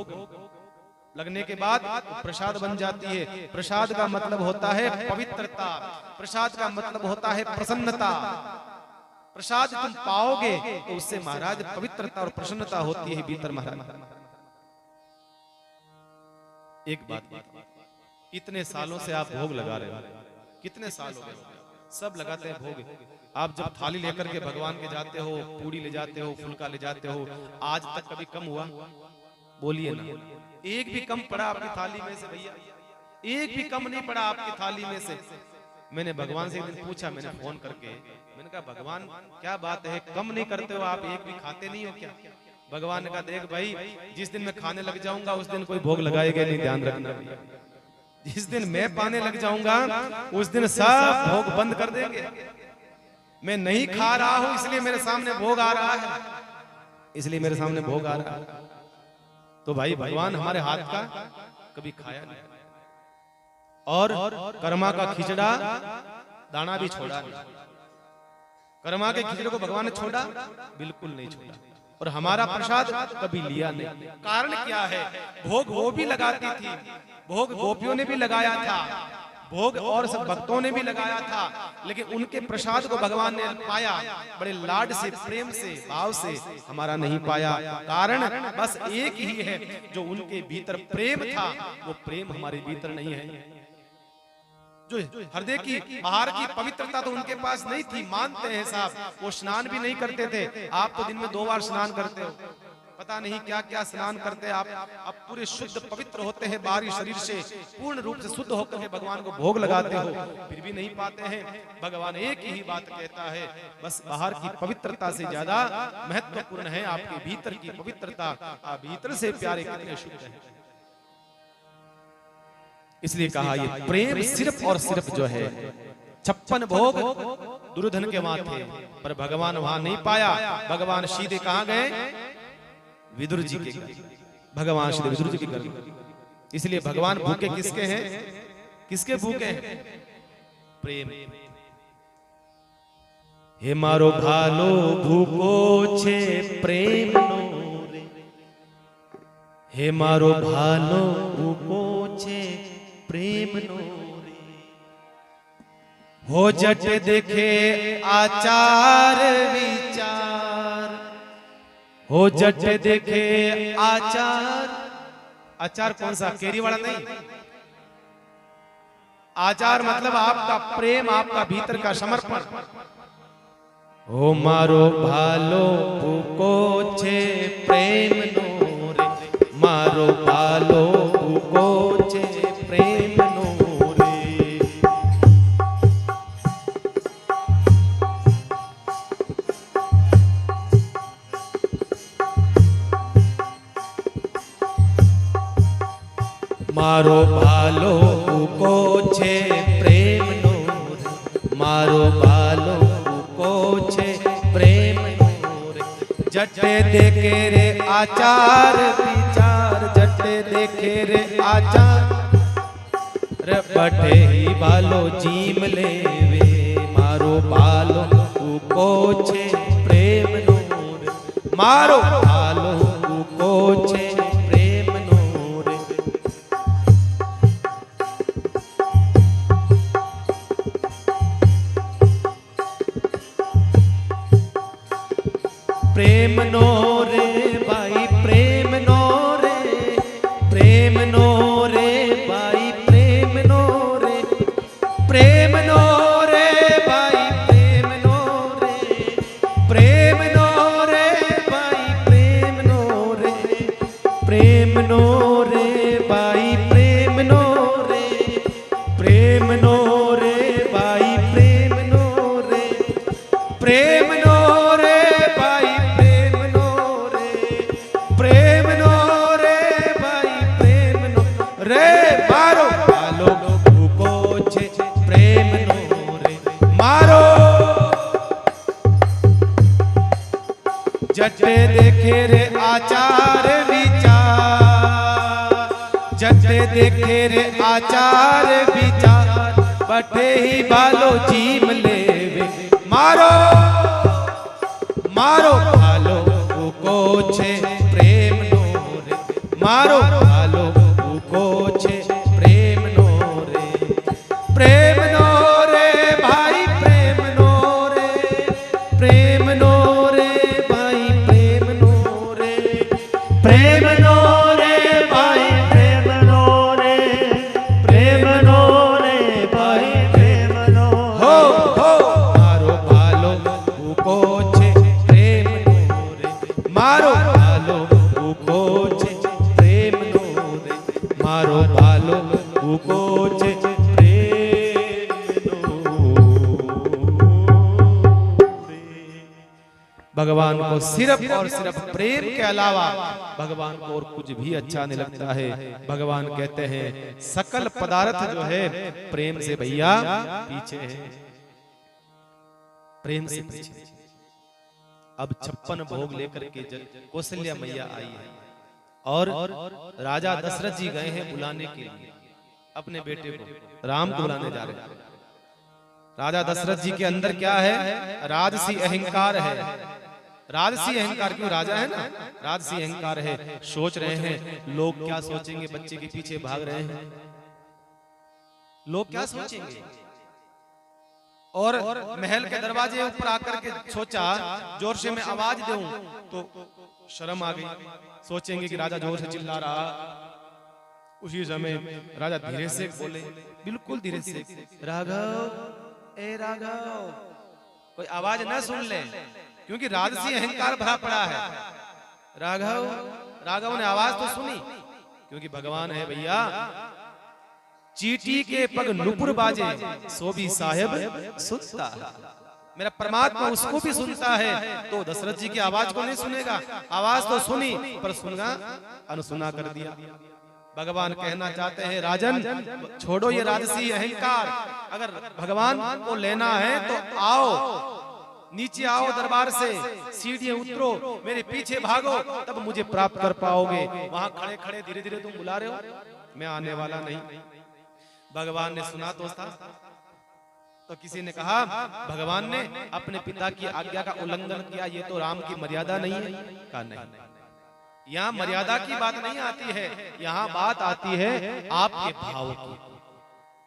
लगने के बाद प्रसाद बन जाती है। प्रसाद का मतलब होता है पवित्रता, प्रसाद का मतलब होता है प्रसन्नता। प्रसाद तुम पाओगे तो उससे महाराज पवित्रता और प्रसन्नता होती है भीतर महाराज। एक बात, इतने सालों से आप भोग लगा रहे हो, कितने साल हो गए, सब लगाते हैं भोग। आप जब थाली लेकर के भगवान के जाते हो, पूड़ी ले जाते हो, फुलका ले जाते हो, आज तक कभी कम हुआ? बोलिए ना, एक भी कम पड़ा आपकी थाली में से? भैया एक भी कम नहीं पड़ा आपकी थाली में से। मैंने भगवान से एक दिन पूछा, मैंने फोन करके, मैंने कहा भगवान क्या बात है, कम नहीं करते हो आप, एक भी खाते नहीं हो क्या? भगवान ने कहा देख भाई, जिस दिन मैं खाने लग जाऊंगा उस दिन कोई भोग लगाएगा नहीं, ध्यान रखना। जिस दिन मैं पाने लग जाऊंगा उस दिन सब भोग बंद कर देंगे। मैं नहीं खा रहा हूं इसलिए मेरे सामने भोग आ रहा है, इसलिए मेरे सामने भोग आ रहा है। तो भाई भगवान हमारे हाथ का कभी खाया नहीं, और कर्मा का खिचड़ा दाना भी छोड़ा नहीं। कर्मा के खिचड़े को भगवान ने छोड़ा? बिल्कुल नहीं छोड़ा। और हमारा प्रसाद कभी लिया नहीं। कारण क्या है? भोग वो भी लगाती थी, भोग गोपियों ने भी लगाया था, भोग और सब भक्तों ने भी लगाया था, लेकिन उनके प्रसाद को भगवान ने पाया बड़े लाड से, प्रेम से, भाव से, हमारा नहीं पाया। कारण बस एक ही है, जो उनके भीतर प्रेम था, वो प्रेम हमारे भीतर नहीं है। जो हृदय की बाहर की पवित्रता तो उनके पास नहीं थी, मानते हैं साहब, वो स्नान भी नहीं करते थे। आप तो दिन में 2 बार स्नान करते हो, पता नहीं क्या क्या स्नान करते हैं आप। अब पूरे शुद्ध पवित्र होते हैं, बाहरी शरीर से पूर्ण रूप से शुद्ध होकर के भगवान को भोग लगाते हो, फिर भी नहीं पाते हैं। भगवान एक ही बात कहता है, बस बाहर की पवित्रता से ज्यादा महत्वपूर्ण है आपके भीतर की पवित्रता। आप भीतर से प्यारे कितने शुद्ध हैं। इसलिए कहा ये प्रेम सिर्फ और सिर्फ जो है 56 भोग दुर्योधन के वहां थे, पर भगवान वहां नहीं पाया। भगवान सीधे कहां गए? विदुर जी के घर। भगवान सीधे विदुर जी के घर। इसलिए भगवान भूखे किसके हैं? किसके भूखे हैं? प्रेम। हे मारो भालो भूको छे प्रेम नो रे, हे मारो भालो भूको छे प्रेम नो रे। हो जट देखे आचार विचार, हो जट देखे आचार। आचार कौन सा? केरी वाला नहीं। आचार मतलब आपका प्रेम, आपका भीतर का समर्पण। हो मारो भालो भूको छे प्रेम नो रे, मारो भालो भूको छे प्रेम नो रे। मारो भालो भूको छे प्रेम नो रे, मारो भालो भूको छे प्रेम नो रे। जटे देखे रे आचार विचार, जटे देखे रे आचार रे, बटे ही बालो जीम लेवे। मारो बालो भूको छे प्रेम नो रे, मारो बालो भूको छे प्रेम नो रे। प्रेम नो रे भाई, प्रेम नो रे, प्रेम नो रे भाई, प्रेम नो रे, प्रेम नो रे भाई, प्रेम नो रे, प्रेम नो रे भाई, प्रेम नो रे, प्रेम नो रे भाई, प्रेम नो रे, प्रेम नो रे भाई, प्रेम नो रे, प्रेम नो रे भाई, प्रेम नो रे, प्रेम नो रे भाई, प्रेम नो रे। मारो भालो भूको छे प्रेम नो रे, मारो। जटे देखे रे आचार विचार, जटे देखे रे आचार विचार, बटे ही बालो जीम लेवे। मारो मारो भालो भूको छे प्रेम नो रे, मारो भालो भूको छे प्रेम नो रे, प्रेम नो रे भाई, प्रेम नो रे, प्रेम नो रे भाई, प्रेम नो रे, प्रेम नो रे भाई, प्रेम नो रे, प्रेम नो रे भाई, प्रेम नो हो मारो भालो भूको छे प्रेम नो रे, मारो भालो भूको छे प्रेम नो रे, मारो भालो भूको छे प्रेम नो रे। भगवान को सिर्फ और सिर्फ प्रेम के अलावा भगवान को और कुछ भी अच्छा नहीं लगता है। भगवान कहते हैं सकल पदार्थ जो है प्रेम से भैया पीछे है, प्रेम से पीछे। अब 56 भोग लेकर के कौशल्या मैया आई है और राजा दशरथ जी गए हैं बुलाने के लिए अपने बेटे को, राम को बुलाने जा रहे हैं। राजा दशरथ जी के अंदर क्या है? राजसी अहंकार है। राजसी अहंकार, क्यों? राजा है ना, राजसी अहंकार है। सोच रहे हैं लोग क्या सोचेंगे, बच्चे के पीछे भाग रहे हैं। लोग क्या सोचेंगे। और महल के दरवाजे ऊपर आकर के सोचा जोर से मैं आवाज दूं तो शर्म आ गई, सोचेंगे कि राजा जोर से चिल्ला रहा। उसी समय राजा धीरे से बोले, बिल्कुल धीरे से, राघव ए राघव, कोई आवाज न सुन ले, क्योंकि राजसी अहंकार भरा पड़ा है। राघव, राघव ने आवाज तो सुनी, क्योंकि भगवान है भैया। चीटी के पग नुपुर बाजे सो भी साहेब सुनता है। मेरा परमात्मा उसको भी सुनता है, तो दशरथ जी की आवाज को नहीं सुनेगा। आवाज तो सुनी पर सुनगा अनसुना कर दिया। भगवान कहना चाहते हैं राजन छोड़ो ये राजसी अहंकार, अगर भगवान को लेना है तो आओ, नीचे आओ दरबार से, सीढ़ियां उतरो, मेरे पीछे भागो, तब मुझे प्राप्त कर पाओगे। वहां खड़े खड़े धीरे धीरे तुम बुला रहे हो, मैं आने वाला नहीं। भगवान ने सुना तो था, तो किसी ने कहा भगवान ने अपने पिता की आज्ञा का उल्लंघन किया, ये तो राम की मर्यादा नहीं है। कहा नहीं, यहाँ मर्यादा की बात नहीं आती है, यहाँ बात आती है आपके भाव की।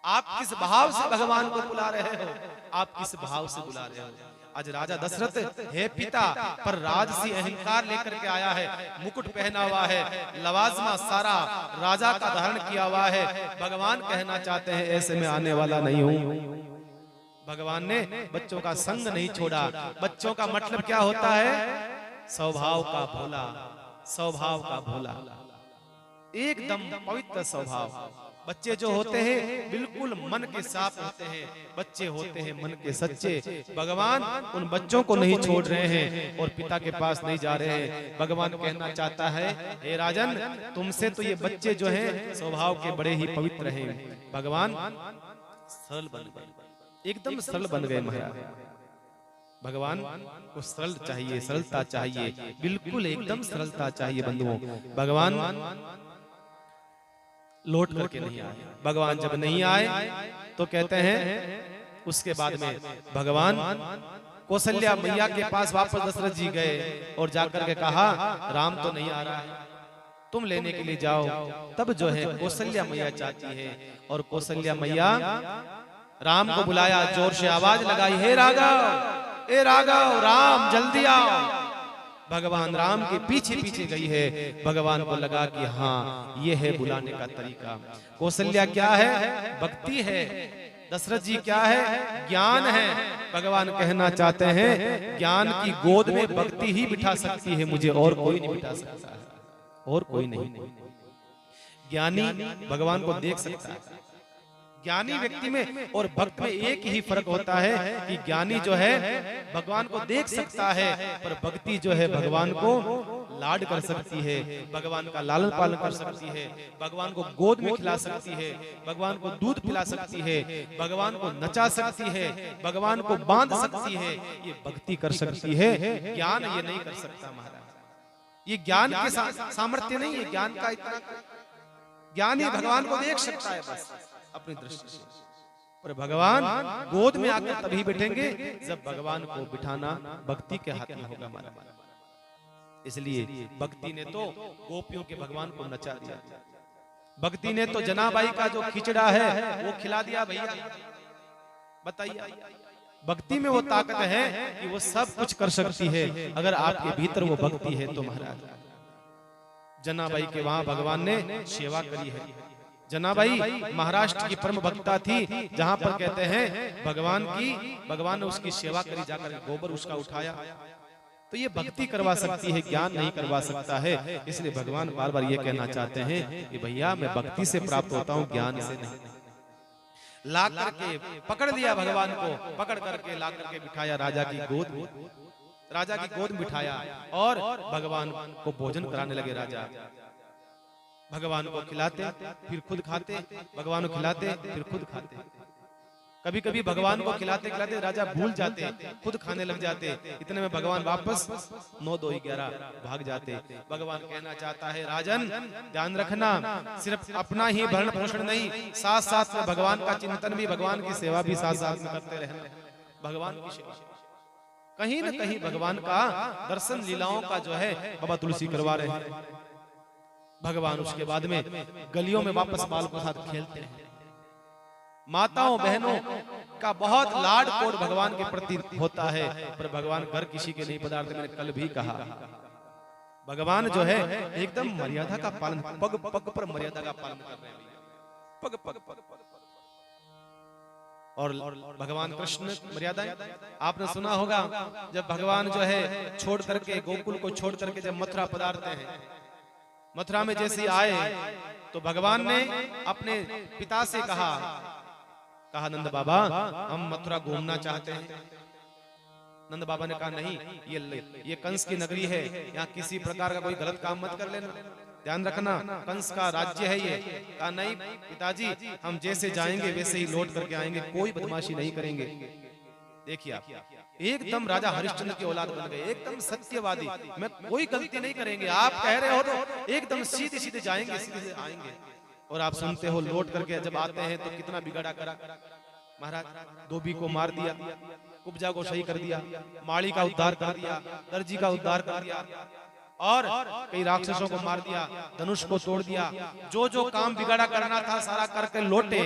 आप किस भाव से भगवान को बुला रहे हो, आप किस भाव से बुला रहे हो। आज राजा दशरथ है पिता, पर राजसी अहंकार लेकर के आया है, मुकुट पहना हुआ है, लवाजमा सारा राजा का धारण किया हुआ है। भगवान कहना चाहते हैं ऐसे में आने वाला नहीं हूं। भगवान ने बच्चों का संग नहीं छोड़ा। बच्चों का मतलब क्या होता है, स्वभाव का भोला, स्वभाव का भोला, एकदम पवित्र स्वभाव। बच्चे जो होते हैं बिल्कुल मन के साफ होते हैं, बच्चे होते हैं मन के सच्चे। भगवान उन बच्चों को नहीं छोड़ रहे हैं और पिता के पास नहीं जा रहे हैं। भगवान कहना चाहता है हे राजन, तुमसे तो ये बच्चे जो हैं स्वभाव के बड़े ही पवित्र हैं। भगवान सरल बन गए, एकदम सरल बन गए महाराज। भगवान को सरल चाहिए, सरलता चाहिए, बिल्कुल एकदम सरलता चाहिए बंधुओं। भगवान लौट करके नहीं आए। भगवान जब नहीं आए तो कहते हैं उसके बाद में भगवान कौशल्या मैया के पास वापस दशरथ जी गए और जाकर के कहा राम तो नहीं आ रहा है, तुम लेने के लिए जाओ। तब जो है कौशल्या मैया चाहती है, और कौशल्या मैया राम को बुलाया, जोर से आवाज लगाई, हे राघव, ए राघव, राम जल्दी आओ। भगवान राम के पीछे पीछे गई है। भगवान को लगा कि हाँ ये है बुलाने का तरीका। कौशल्या क्या है, भक्ति है। दशरथ जी क्या है, ज्ञान है। भगवान कहना चाहते हैं ज्ञान की गोद में भक्ति ही बिठा सकती है मुझे, और कोई नहीं बिठा सकता है, और कोई नहीं। ज्ञानी भगवान को देख सकता है। ज्ञानी व्यक्ति में और भक्त में एक ही फर्क होता है कि ज्ञानी जो है भगवान को देख सकता है, पर भक्ति जो है भगवान को लाड कर सकती है, भगवान का लालन पालन कर सकती है, भगवान को गोद में खिला सकती है, भगवान को दूध पिला सकती है, भगवान को नचा सकती है, भगवान को बांध सकती है। ये भक्ति कर सकती है, ज्ञान ये नहीं कर सकता महाराज। ये ज्ञान के सामर्थ्य नहीं है, ज्ञान का इतना। ज्ञानी भगवान को देख सकता है बस अपनी दृष्टि से, पर भगवान गोद में आकर तभी बैठेंगे जब भगवान को बिठाना भक्ति के हाथ में होगा हमारा। इसलिए भक्ति ने तो गोपियों के भगवान को नचा दिया, भक्ति ने तो जनाबाई का जो खिचड़ा है वो खिला दिया। भैया बताइए, भक्ति में वो ताकत है कि वो सब कुछ कर सकती है अगर आपके भीतर वो भक्ति है तो महाराज। जनाबाई के वहां भगवान ने सेवा करी है। जनाबाई महाराष्ट्र की परम भक्ता थी, जहां पर कहते हैं भगवान ने उसकी सेवा करी, जाकर गोबर उसका उठाया। तो ये भक्ति करवा सकती है, ज्ञान नहीं करवा सकता है। इसलिए भगवान बार बार ये कहना चाहते हैं कि भैया मैं भक्ति से प्राप्त होता हूँ, ज्ञान से नहीं। ला करके पकड़ लिया भगवान को, पकड़ करके ला करके बिठाया राजा की गोद में, राजा की गोद में बिठाया और भगवान को भोजन कराने लगे। राजा भगवान को खिलाते फिर खुद खाते, भगवान को खिलाते फिर खुद खाते। कभी कभी भगवान को खिलाते खिलाते राजा भूल जाते, खुद खाने लग जाते। इतने में भगवान वापस 9 2 11 भाग जाते। भगवान कहना चाहता है राजन ध्यान रखना, सिर्फ अपना ही भरण पोषण नहीं, साथ साथ में भगवान का चिंतन भी, भगवान की सेवा भी साथ साथ में करते रहना। भगवान की सेवा कहीं न कहीं भगवान का दर्शन लीलाओं का जो है बाबा तुलसी करवा रहे हैं। भगवान उसके बाद में गलियों में वापस बाल के साथ खेलते हैं। माताओं बहनों का बहुत लाड कोड भगवान के प्रति होता है, पर भगवान घर किसी के नहीं पधारते। मैंने कल भी कहा, भगवान जो है एकदम मर्यादा का पालन, पग पग पर मर्यादा का पालन कर रहे हैं, पग पग पग पग। और भगवान कृष्ण मर्यादा आपने सुना होगा, जब भगवान जो है छोड़ करके गोकुल को छोड़ करके जब मथुरा पधारते हैं, मथुरा में जैसे आए तो भगवान ने अपने पिता से कहा नंद बाबा हम मथुरा घूमना चाहते हैं। नंद बाबा ने कहा नहीं, ये कंस की नगरी है, यहाँ किसी प्रकार का कोई गलत काम मत कर लेना, ध्यान रखना कंस का राज्य है ये। कहा नहीं पिताजी, हम जैसे जाएंगे वैसे ही लौट करके आएंगे, कोई बदमाशी नहीं करेंगे। देखिए आप एकदम राजा हरिश्चंद्र की औलाद बन गए, एकदम सत्यवादी, मैं कोई गलती नहीं करेंगे, आप कह रहे हो तो एकदम सीधे सीधे जाएंगे, सीधे आएंगे। और आप सुनते हो लौट करके जब आते हैं तो कितना बिगाड़ा करा महाराज, धोबी को मार दिया, कुब्जा को सही कर दिया, माली का उद्धार कर दिया, दर्जी का उद्धार कर दिया, और कई राक्षसों को मार दिया, धनुष को तोड़ दिया, जो जो काम बिगाड़ा करना था सारा करके लौटे।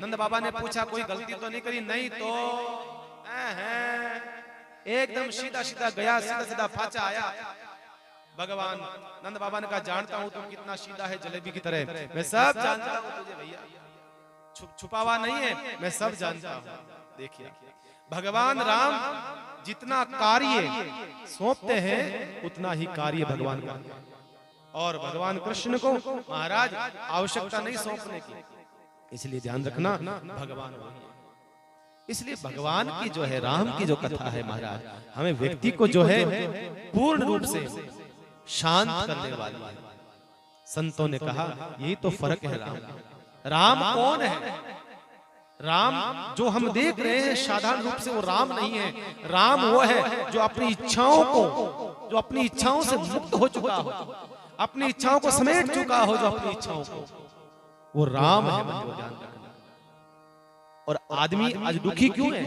नंद बाबा ने पूछा कोई गलती तो नहीं करी? नहीं तो एकदम सीधा सीधा गया, सीधा सीधा फाचा आया। भगवान नंद बाबा ने कहा जानता हूं तुम कितना सीधा है जलेबी की तरह, मैं सब जानता हूं तुझे भैया, छुपावा नहीं है, मैं सब जानता हूं। देखिए भगवान राम जितना कार्य सौंपते हैं उतना ही कार्य भगवान करते हैं, और भगवान कृष्ण को महाराज आवश्यकता नहीं सौंपने की, इसलिए ध्यान रखना भगवान। इसलिए भगवान की जो है, राम की जो कथा है महाराज, हमें व्यक्ति को जो है पूर्ण रूप से शांत करने वाली है। संतों ने कहा यही तो फर्क है राम कौन है? राम जो हम देख रहे हैं साधारण रूप से वो राम नहीं है। राम वो है जो अपनी इच्छाओं को, जो अपनी इच्छाओं से मुक्त हो चुका हो, अपनी इच्छाओं को समेट चुका हो, जो अपनी इच्छाओं को, वो राम है। ध्यान रखना। और आदमी आज दुखी क्यों है?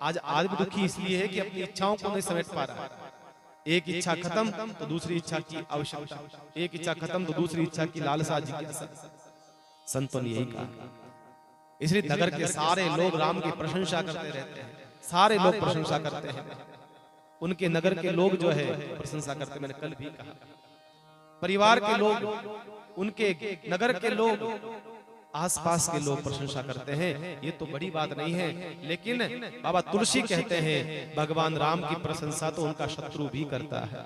आज आदमी दुखी इसलिए है कि अपनी इच्छाओं को नहीं समेट पा रहा है। एक इच्छा खत्म तो दूसरी इच्छा की आवश्यकता, एक इच्छा खत्म तो दूसरी इच्छा की लालसा, जिज्ञासा। संतों ने यही कहा। इसलिए नगर के सारे लोग राम की प्रशंसा करते रहते हैं, सारे लोग प्रशंसा करते हैं, उनके नगर के लोग जो है प्रशंसा करते। मैंने कल भी कहा परिवार के लोग, उनके नगर के लोग, आसपास के लोग प्रशंसा करते हैं, ये तो बड़ी बात नहीं है। लेकिन बाबा तुलसी कहते हैं भगवान राम की प्रशंसा तो उनका शत्रु भी करता है,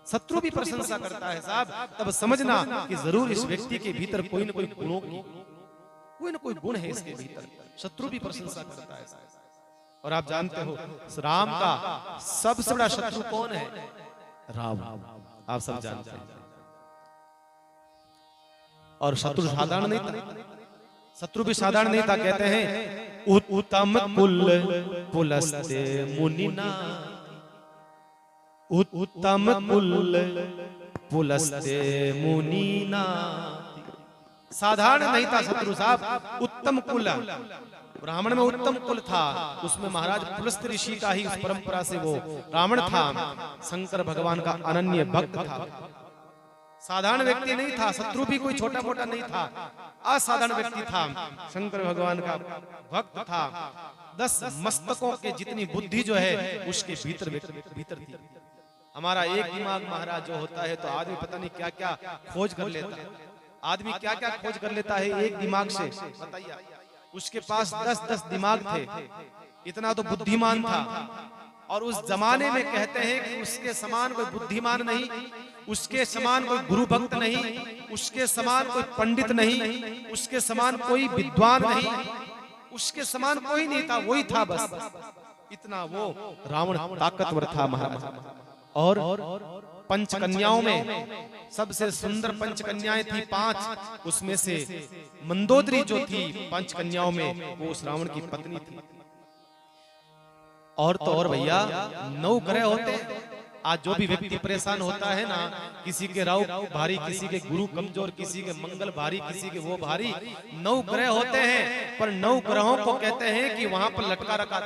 शत्रु भी प्रशंसा करता है साहब। तब समझना कि जरूर इस व्यक्ति के भीतर कोई न कोई गुणों की, कोई ना कोई गुण है इसके भीतर, शत्रु भी प्रशंसा करता है। और आप जानते हो राम का सबसे बड़ा शत्रु कौन है? राम, आप सब जानते हैं। और शत्रु साधारण नहीं था, शत्रु भी साधारण नहीं था। कहते हैं उत्तम कुल पुलस्ते मुनिना, उत्तम कुल पुलस्ते मुनिना। साधारण नहीं था शत्रु साहब, उत्तम कुल, ब्राह्मण में उत्तम कुल था, उसमें महाराज पुलस्त ऋषि का ही उस परंपरा से वो ब्राह्मण था। शंकर भगवान का अनन्य भक्त था, साधारण व्यक्ति नहीं था। शत्रु भी कोई छोटा मोटा नहीं था, असाधारण व्यक्ति था, शंकर भगवान का भक्त था। 10 मस्तकों के जितनी बुद्धि जो है उसके भीतर थी। हमारा एक दिमाग महाराज जो होता है तो आदमी पता नहीं क्या क्या खोज कर लेता है, आदमी क्या क्या खोज कर लेता है एक दिमाग से, बताइए। उसके पास 10-10 दिमाग थे, इतना तो बुद्धिमान था। और उस जमाने में कहते हैं कि उसके समान कोई बुद्धिमान नहीं, उसके समान कोई गुरु भक्त नहीं, उसके समान कोई पंडित नहीं, उसके समान कोई विद्वान नहीं, उसके समान कोई नहीं था, वही था बस। इतना वो रावण ताकतवर था महाराज। और पंचकन्याओं में सबसे सुंदर पंचकन्याएं थी 5, उसमें से मंदोदरी जो थी पंचकन्याओं में वो उस रावण की पत्नी थी। और तो और भैया 9 ग्रह होते हैं। आज जो भी व्यक्ति परेशान होता है ना, किसी के राहु भारी, किसी के गुरु कमजोर, किसी के मंगल भारी, किसी के वो भारी, 9 ग्रह होते हैं। पर 9 ग्रहों को कहते हैं कि वहां पर लटका रखा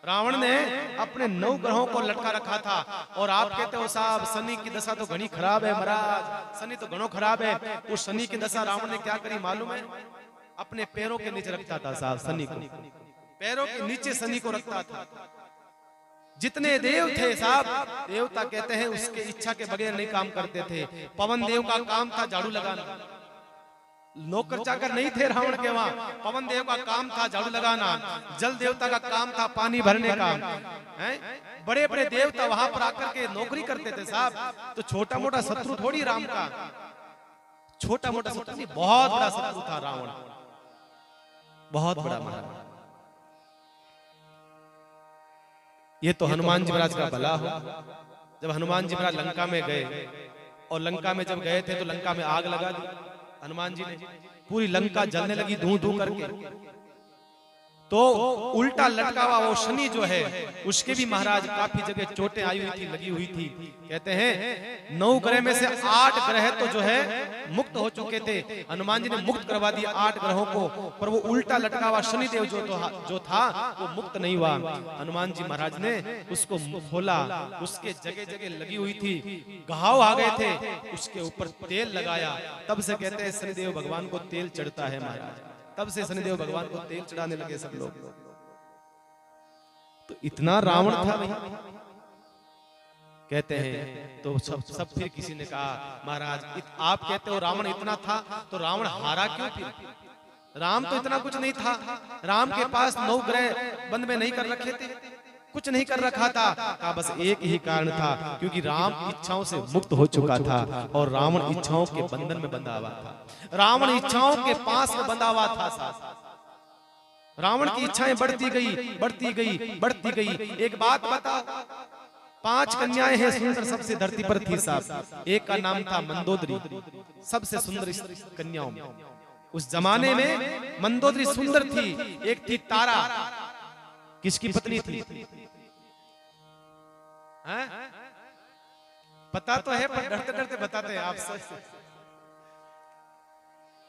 रावण ने, अपने 9 ग्रहों को लटका रखा था। और आप कहते हो साहब शनि की दशा तो घनी खराब है महाराज, शनि तो घणो खराब है। उस शनि की दशा रावण ने क्या करी मालूम है? अपने पैरों के नीचे रखता था साहब शनि को, पैरों के नीचे शनि को रखता था। जितने देव थे साहब, देवता कहते हैं उसके इच्छा के बगैर नहीं काम करते थे। पवन देव का काम था झाड़ू लगाना, नौकर चाकर नहीं थे रावण के वहां। पवन देव का काम था झाड़ू लगाना, जल देवता का काम था पानी भरने का। बड़े बड़े देवता वहां पर आकर के नौकरी करते थे साहब। तो छोटा मोटा शत्रु थोड़ी राम का, छोटा मोटा शत्रु नहीं, बहुत बड़ा शत्रु था रावण, बहुत बड़ा महाराज। ये तो हनुमान जी महाराज का भला हो। जब हनुमान जी महाराज लंका में गए, और लंका में जब गए थे तो लंका में आग लगा दी हनुमान जी ने, पूरी लंका जलने लगी धू धू करके। तो उल्टा लटका हुआ वो शनि जो है, उसके भी महाराज काफी जगह चोटें आई हुई थी, लगी हुई थी। कहते हैं 9 ग्रह में से 8 ग्रह तो जो है मुक्त हो चुके थे। हनुमान जी ने मुक्त करवा दिया 8 ग्रहों को, पर वो उल्टा लटका हुआ शनिदेव जो था वो मुक्त नहीं हुआ। हनुमान जी महाराज ने उसको खोला, उसके जगह जगह लगी हुई थी, घाव आ गए थे, उसके ऊपर तेल लगाया। तब से कहते हैं शनिदेव भगवान को तेल चढ़ता है महाराज, तब से शनिदेव भगवान को तेल चढ़ाने लगे सब लोग। तो इतना रावण था भाई, कहते हैं। तो सब फिर किसी ने कहा महाराज आप कहते हो रावण इतना था, तो रावण हारा क्यों फिर? राम तो इतना कुछ नहीं था, राम के पास 9 ग्रह बंद में नहीं कर रखे थे, कुछ नहीं कर रखा था। कहा बस एक ही कारण था, क्योंकि राम इच्छाओं से मुक्त हो चुका था और रावण इच्छाओं के बंधन में बंधा हुआ था। रावण इच्छाओं के पास में बंधा हुआ था। रावण की इच्छाएं बढ़ती गई, बढ़ती गई, बढ़ती गई। एक बात बता, 5 कन्याएं हैं सुंदर, सबसे धरती पर थी साहब। एक का नाम था मंदोदरी, सबसे सुंदर कन्याओं में। उस जमाने में मंदोदरी सुंदर थी। एक थी तारा, किसकी पत्नी थी? पता तो है पर डरते डरते बताते हैं आप सब।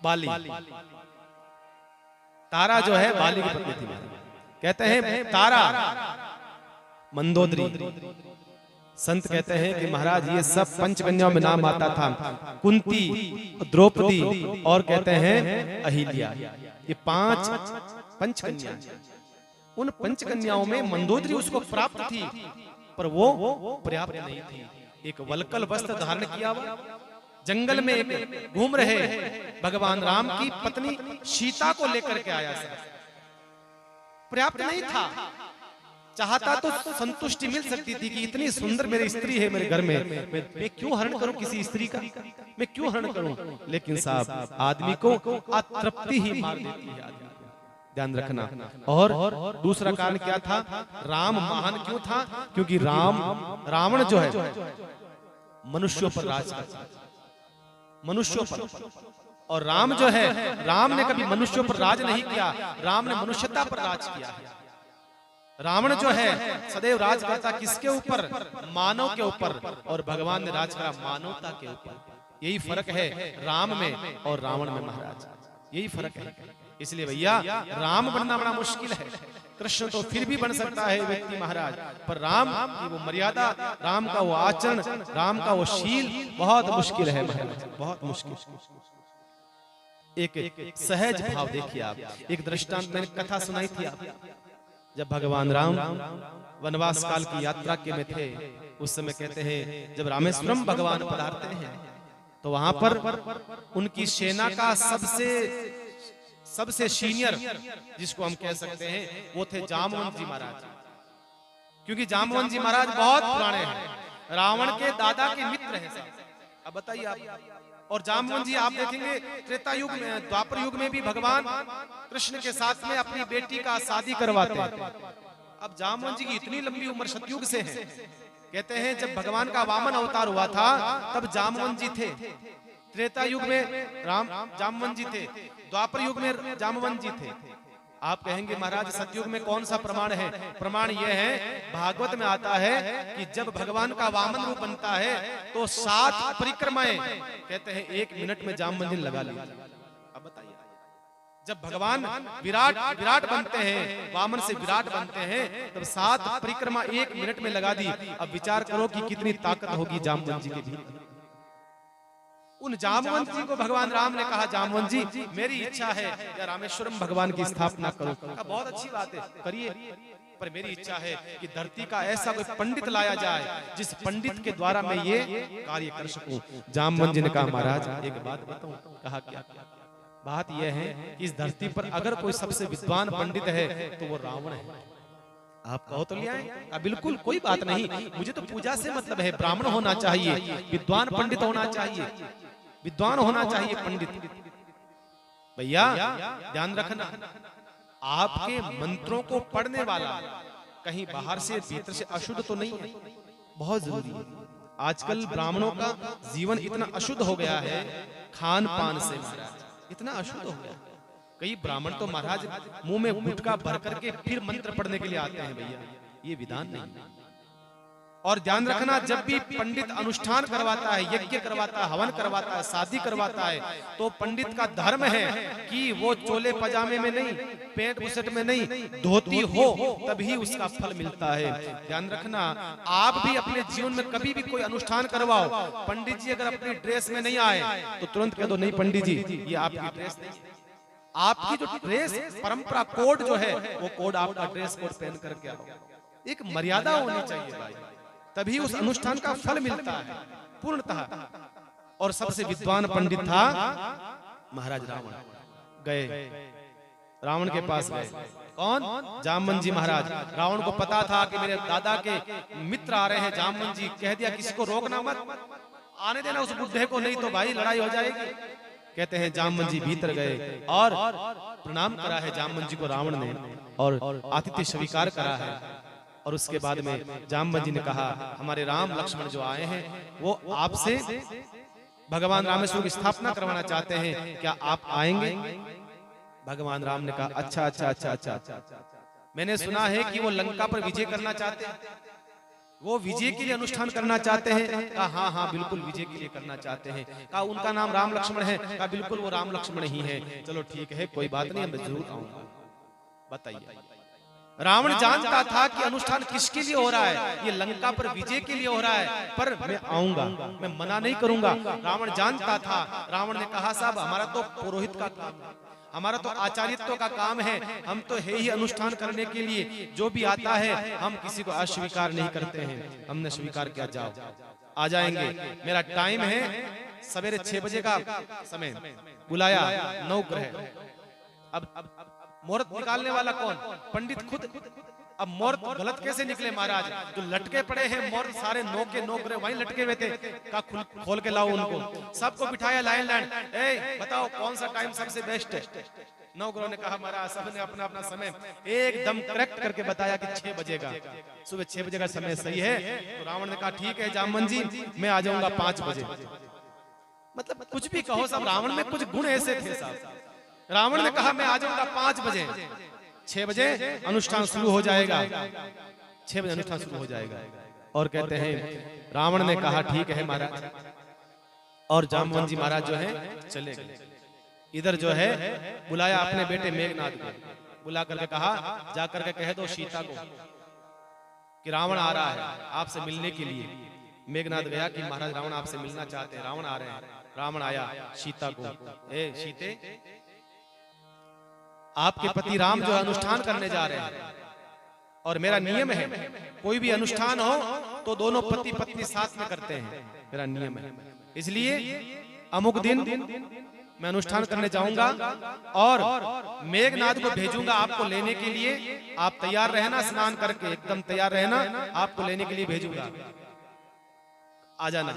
बाली, तारा जो है बाली की पत्नी थी। कहते हैं तारा, मंदोदरी। संत कहते हैं कि महाराज ये सब पंचकन्याओं में नाम आता था, कुंती, द्रौपदी और कहते हैं अहिल्या। ये 5 पंचकन्या। उन पंचकन्याओं में मंदोदरी उसको प्राप्त थी, पर वो पर्याप्त नहीं थी। एक वल्कल वस्त्र धारण किया हुआ जंगल में घूम रहे भगवान राम की पत्नी सीता को लेकर के आया सर, पर्याप्त नहीं था। चाहता तो संतुष्टि मिल सकती थी कि इतनी सुंदर मेरी स्त्री है मेरे घर में, मैं क्यों हरण करूं किसी स्त्री का, मैं क्यों हरण करूं? लेकिन साहब आदमी को अतृप्ति ही मार देती है, ध्यान रखना। और दूसरा कारण क्या था? राम महान क्यों था? क्योंकि रावण जो है मनुष्यों पर राज करता है, मनुष्यों पर। और राम जो है, राम ने कभी मनुष्यों पर राज नहीं किया, राम ने मनुष्यता पर राज किया है। रावण जो है सदैव राज करता किसके ऊपर? मानव के ऊपर, और भगवान ने राज करा मानवता के ऊपर। यही फर्क है राम में और रावण में महाराज, यही फर्क है। इसलिए भैया राम बनना बड़ा मुश्किल है। कृष्ण तो फिर भी बन सकता है व्यक्ति महाराज, पर राम की वो मर्यादा, राम का वो आचरण, राम का वो शील बहुत मुश्किल है महाराज, बहुत मुश्किल। एक सहज भाव देखिए आप। एक दृष्टांत मैंने कथा सुनाई थी आप, जब भगवान राम वनवास काल की यात्रा के में थे, उस समय कहते हैं जब रामेश्वरम भगवान पधारते हैं तो वहां पर उनकी सेना का सबसे सीनियर जिसको हम कह सकते हैं वो थे जामवंत जी महाराज। क्योंकि जामवंत जी महाराज बहुत पुराने हैं, रावण के दादा के मित्र हैं। अब बताइए आप। और जामवंत जी आप देखेंगे त्रेता युग में, द्वापर युग में भी भगवान कृष्ण के साथ में अपनी बेटी का शादी करवाते हैं। अब जामवंत जी की इतनी लंबी उम्र सतयुग से है। कहते हैं जब भगवान का वामन अवतार हुआ था तब जामवंत जी थे, त्रेता युग में जामवंत जी थे, द्वापर युग में जामवंत जी थे। आप कहेंगे महाराज सतयुग में कौन सा प्रमाण है? प्रमाण यह है, भागवत में आता है कि जब भगवान का वामन रूप बनता है तो 7 परिक्रमाएं कहते हैं 1 मिनट में जामवंत जी लगा ली। अब बताइए जब भगवान विराट बनते हैं, वामन से विराट बनते हैं, तब 7 परिक्रमा 1 मिनट में लगा दी। अब विचार करो कि कितनी ताकत होगी जामवंत जी के भीतर। उन जामवंत जी को भगवान राम ने कहा, जामवंत जी मेरी इच्छा है या रामेश्वरम भगवान की स्थापना करो। कहा बहुत अच्छी बात है, करिए, पर मेरी इच्छा है कि धरती का ऐसा कोई पंडित लाया जाए जिस पंडित के द्वारा मैं ये कार्य कर सकूं। जामवंत जी ने कहा, महाराज एक बात बताऊं। कहा क्या? बात यह है कि इस धरती पर अगर कोई सबसे विद्वान पंडित है तो वो रावण है। आप कहो तो ले आए। बिल्कुल कोई बात नहीं, मुझे तो पूजा से मतलब है, ब्राह्मण होना चाहिए, विद्वान पंडित होना चाहिए, विद्वान होना चाहिए पंडित। भैया ध्यान रखना, आपके मंत्रों को पढ़ने वाला कहीं बाहर से भीतर से अशुद्ध तो नहीं है, बहुत जरूरी है। आजकल ब्राह्मणों का जीवन इतना अशुद्ध हो गया है, खान पान से महाराज इतना अशुद्ध हो गया। कई ब्राह्मण तो महाराज मुंह में गुटखा भर करके फिर मंत्र पढ़ने के लिए आते हैं। भैया ये विधान नहीं। और ध्यान रखना, जब भी पंडित अनुष्ठान करवाता है, यज्ञ करवाता है, हवन करवाता है, शादी करवाता है, तो पंडित का धर्म है कि वो चोले पजामे में नहीं, पेंट बुशर्ट में नहीं, धोती हो तभी उसका फल मिलता है। ध्यान रखना, आप भी अपने जीवन में कभी भी कोई अनुष्ठान करवाओ, पंडित जी अगर अपनी ड्रेस में नहीं आए तो तुरंत कह दो, नहीं पंडित जी ये आपकी ड्रेस नहीं, आपकी जो ड्रेस परंपरा कोड जो है वो कोड आपका ड्रेस कोड पहन करके आओ। एक मर्यादा होनी चाहिए भाई, तभी उस अनुष्ठान का फल मिलता है पूर्णतः। और सबसे विद्वान पंडित था महाराज रावण। गए रावण के पास गए, कौन? जामवंत जी महाराज। रावण को पता था कि मेरे दादा के मित्र आ रहे हैं जामवंत जी, कह दिया किसी को रोकना मत, आने देना उस बुड्ढे को, नहीं तो भाई लड़ाई हो जाएगी। कहते हैं जामवंत जी भीतर गए और प्रणाम करा है जामवंत जी को रावण ने, और आतिथ्य स्वीकार करा है। और उसके बाद में जामवंत जी ने कहा, हमारे राम लक्ष्मण जो आए हैं वो आपसे भगवान रामेश्वर की स्थापना करवाना चाहते हैं, क्या आप आएंगे? भगवान राम ने कहा, अच्छा अच्छा अच्छा अच्छा, मैंने सुना है कि वो लंका पर विजय करना चाहते हैं, वो विजय के लिए अनुष्ठान करना चाहते हैं। कहा हाँ हाँ बिल्कुल विजय के लिए करना चाहते हैं। कहा उनका नाम राम लक्ष्मण है? कहा बिल्कुल वो राम लक्ष्मण ही है। चलो ठीक है कोई बात नहीं, मैं जरूर आऊंगा। बताइए, रावण जानता था कि अनुष्ठान किसके लिए हो रहा है, ये लंका पर विजय के लिए हो रहा है, पर मैं आऊंगा, मैं मना नहीं करूंगा। रावण जानता था। रावण ने कहा, साहब हमारा तो पुरोहित का काम है, हमारा तो आचार्यत्व का काम है, हम तो है ही अनुष्ठान करने के लिए, जो भी आता है हम किसी को अस्वीकार नहीं करते हैं। हमने स्वीकार किया, जाओ आ जाएंगे, मेरा टाइम है सवेरे 6 बजे का समय, बुलाया 9 ग्रह। अब मुहूर्त निकालने वाला कौन? पंडित खुद। अब मुहूर्त गलत कैसे निकले महाराज? जो लटके पड़े हैं मुहूर्त सारे 9 के 9 ग्रह वहीं लटके हुए थे। का खोल के लाओ उनको, सबको बिठाया लाइन लाइन, ए बताओ कौन सा टाइम सबसे बेस्ट है? 9 ग्रहों ने कहा महाराज, सबने अपना अपना समय एकदम करेक्ट करके बताया कि 6 बजे का, सुबह 6 बजे का समय सही है। तो रावण ने कहा ठीक है जामवंत जी, मैं आ जाऊंगा 5 बजे। मतलब कुछ भी कहो, सब रावण में कुछ गुण ऐसे थे साहब। रावण ने कहा मैं आ जाऊंगा 5 बजे, 6 बजे अनुष्ठान शुरू हो जाएगा, 6 बजे अनुष्ठान शुरू हो जाएगा। और कहते हैं रावण ने कहा ठीक है महाराज, और जामवंत जी महाराज जो है चले गए। इधर जो है बुलाया अपने बेटे मेघनाद को, बुला करके कहा जा करके कह दो सीता को कि रावण आ रहा है आपसे मिलने के लिए। मेघनाद गया कि महाराज रावण आपसे मिलना चाहते हैं, रावण आ रहे हैं। रावण आया सीता को, ए सीते आपके पति राम जो अनुष्ठान करने जा रहे हैं, और मेरा नियम है कोई भी अनुष्ठान हो तो दोनों पति पत्नी साथ में करते हैं, मेरा नियम है। इसलिए अमुक दिन मैं अनुष्ठान करने जाऊंगा और मेघनाद को भेजूंगा आपको लेने के लिए, आप तैयार रहना, स्नान करके एकदम तैयार रहना, आपको लेने के लिए भेजूंगा, आ जाना।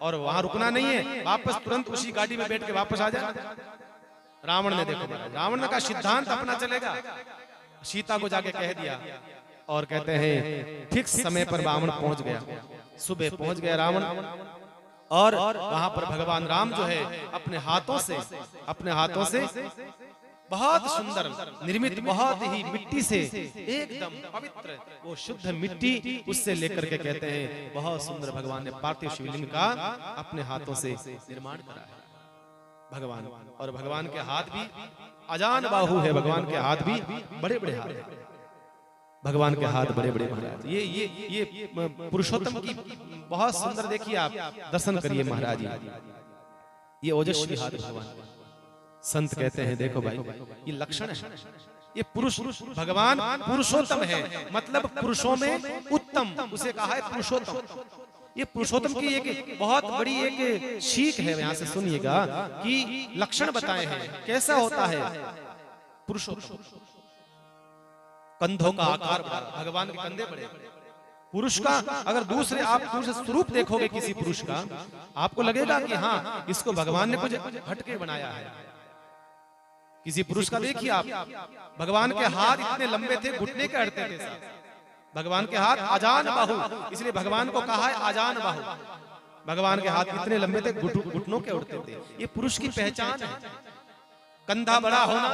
और वहां रुकना नहीं है, वापस तुरंत उसी गाड़ी में बैठ के वापस आ जाना। रावण ने देखो, रावण ने कहा सिद्धांत अपना चलेगा, सीता को जाके कह दिया। और कहते हैं फिक्स समय पर रावण पहुंच गया, सुबह पहुंच गया रावण, और वहां पर भगवान राम जो है अपने हाथों से बहुत सुंदर निर्मित, बहुत ही मिट्टी से एकदम पवित्र वो शुद्ध मिट्टी उससे लेकर के कहते हैं बहुत सुंदर भगवान ने पार्थिव शिवलिंग का अपने हाथों से निर्माण करा है भगवान। और भगवान के हाथ भी अजान बाहु है, भगवान के हाथ भी बड़े बड़े हाथ है, भगवान के हाथ बड़े बड़े महाराज। ये पुरुषोत्तम की बहुत सुंदर, देखिए आप दर्शन करिए महाराज। ये ओजस्वी हाथ भगवान का। संत कहते हैं देखो भाई, ये लक्षण है, ये पुरुष भगवान पुरुषोत्तम है, मतलब पुरुषों में उत्तम, उसे कहा है पुरुषोत्तम। ये पुरुषोत्तम की एक बहुत बड़ी एक सीख है, यहां से सुनिएगा कि लक्षण बताए हैं कैसा होता है पुरुषोत्तम। कंधों का आकार बड़ा, भगवान के कंधे बड़े। पुरुष का अगर दूसरे आप दूसरे स्वरूप देखोगे किसी पुरुष का, आपको लगेगा कि हाँ इसको भगवान ने कुछ हटके बनाया है। किसी पुरुष का देखिए आप, भगवान के हाथ इतने लंबे थे, घुटने के अड़ते थे साहब। भगवान के हाथ आजान बाहु, इसलिए भगवान को कहा है आजान बाहु। भगवान के हाथ इतने लंबे थे, घुटनों के उड़ते थे। ये पुरुष की पहचान है। कंधा बड़ा होना,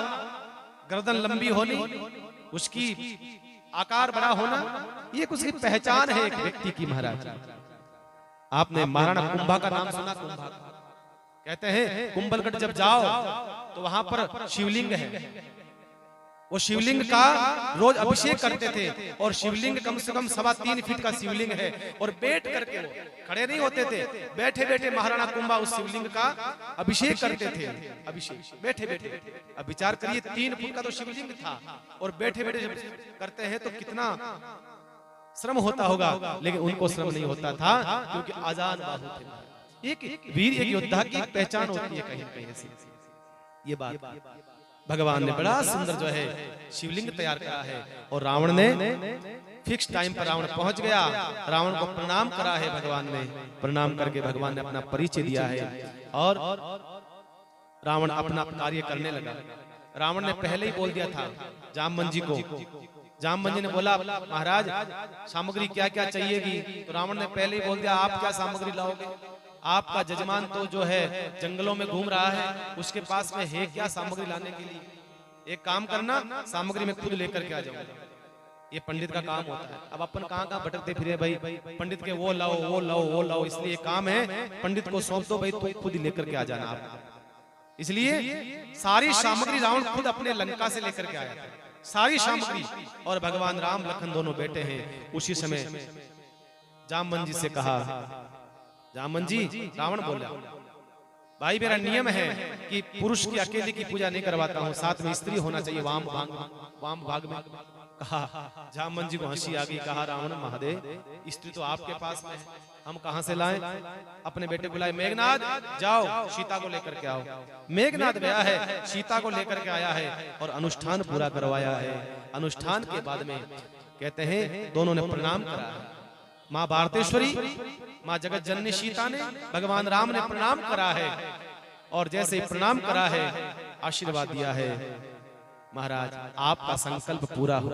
गर्दन लंबी होनी, उसकी आकार बड़ा होना, ये उसकी पहचान है एक व्यक्ति की। महाराज आपने महाराणा कुंभा का नाम सुना? कुंभा कहते हैं कुंभलगढ़ जब जाओ तो वहां पर शिवलिंग है। वो शिवलिंग का रोज अभिषेक करते थे, और शिवलिंग कम से कम 3.25 फीट का शिवलिंग है, और बैठ करके वो खड़े नहीं होते थे, बैठे बैठे महाराणा कुंभा उस शिवलिंग का अभिषेक करते थे। अभिषेक बैठे बैठे, अब विचार करिए 3 फुट का तो शिवलिंग था, और बैठे बैठे जब करते हैं तो कितना श्रम होता होगा, लेकिन उनको श्रम नहीं होता था क्योंकि आजान बाहु थे। एक वीर, एक योद्धा की पहचान होती है कहीं कहीं से। ये बात भगवान ने बड़ा सुंदर जो है शिवलिंग तैयार करा है, और रावण ने फिक्स टाइम पर रावण पहुंच गया। रावण को प्रणाम करा है भगवान ने, प्रणाम करके भगवान ने अपना परिचय दिया है, और रावण अपना कार्य करने लगा। रावण ने पहले ही बोल दिया था जामवंत जी को। जामवंत जी ने बोला महाराज सामग्री क्या क्या चाहिएगी, तो रावण ने पहले ही बोल दिया आप क्या सामग्री लाओगे, आपका जजमान तो जो है जंगलों में घूम रहा है, उसके पास में है क्या सामग्री लाने के लिए। एक काम करना, सामग्री में खुद लेकर के आ जाऊंगा। ये पंडित का काम होता है। अब अपन कहाँ कहाँ भटकते फिरे भाई, पंडित के वो लाओ वो लाओ वो लाओ, इसलिए काम है पंडित को सौंप दो भाई, तो खुद ही लेकर के आ जाना आप। इसलिए सारी सामग्री रावण खुद अपने लंका से लेकर के आया था, सारी सामग्री। और भगवान राम लखन दोनों बेटे हैं। उसी समय जामवंत जी से कहा, जामवंत जी, रावण बोला भाई मेरा नियम है कि पुरुष की अकेले की पूजा नहीं करवाता हूँ, साथ में स्त्री होना चाहिए वाम भाग में। कहा जामवंत जी को हंसी आ गई। कहा रावण महादेव स्त्री तो आपके पास में है, हम कहां से लाएं। अपने बेटे बुलाए, मेघनाद जाओ सीता को लेकर के आओ। मेघनाद गया है, सीता को लेकर के आया है, और अनुष्ठान पूरा करवाया है। अनुष्ठान के बाद में कहते हैं दोनों ने प्रणाम करा है। माँ भारतेश्वरी, माँ जगत जननी सीता ने भगवान राम ने प्रणाम करा है, और जैसे प्रणाम करा है आशीर्वाद दिया है महाराज आपका संकल्प पूरा हो।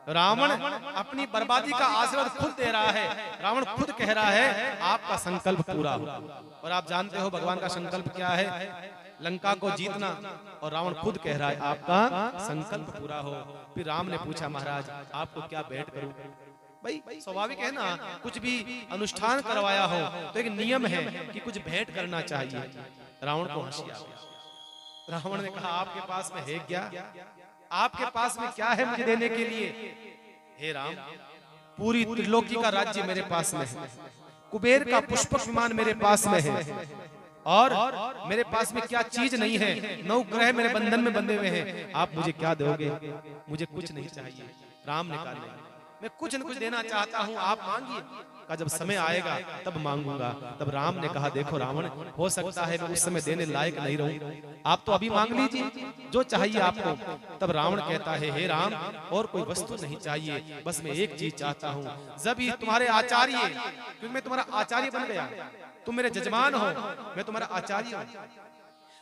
रावण अपनी बर्बादी का आशीर्वाद खुद दे रहा है। रावण खुद कह रहा है आपका संकल्प पूरा हो। और आप जानते हो भगवान का संकल्प क्या है, लंका को जीतना, और रावण खुद कह रहा है आपका संकल्प पूरा हो। फिर राम ने पूछा महाराज आपको क्या भेंट करूं। भाई स्वाभाविक है ना, कुछ भी अनुष्ठान करवाया हो तो एक नियम है कि कुछ भेंट करना चाहिए। रावण को हंसी आ गई। रावण ने कहा आपके पास में है क्या, आपके पास में क्या है मुझे देने के लिए। हे राम पूरी त्रिलोकी का राज्य मेरे पास में है, कुबेर का पुष्पक विमान मेरे पास में है, और मेरे पास में क्या चीज नहीं है। 9 ग्रह मेरे बंधन में बंधे हुए हैं, आप मुझे क्या दोगे। मुझे कुछ नहीं चाहिए। राम ने कहा मैं कुछ न कुछ देना चाहता हूँ, आप मांगिए, का जब समय आएगा तब मांगूंगा। तब राम ने कहा देखो रावण हो सकता है मैं उस समय देने लायक नहीं रहूं, आप तो अभी मांग लीजिए जो चाहिए आपको। तब रावण कहता है हे राम और कोई वस्तु नहीं चाहिए, बस मैं एक चीज चाहता हूँ, जब ये तुम्हारे आचार्य, क्योंकि मैं तुम्हारा आचार्य बन गया, तुम मेरे जजमान हो, मैं तुम्हारा आचार्य हूँ।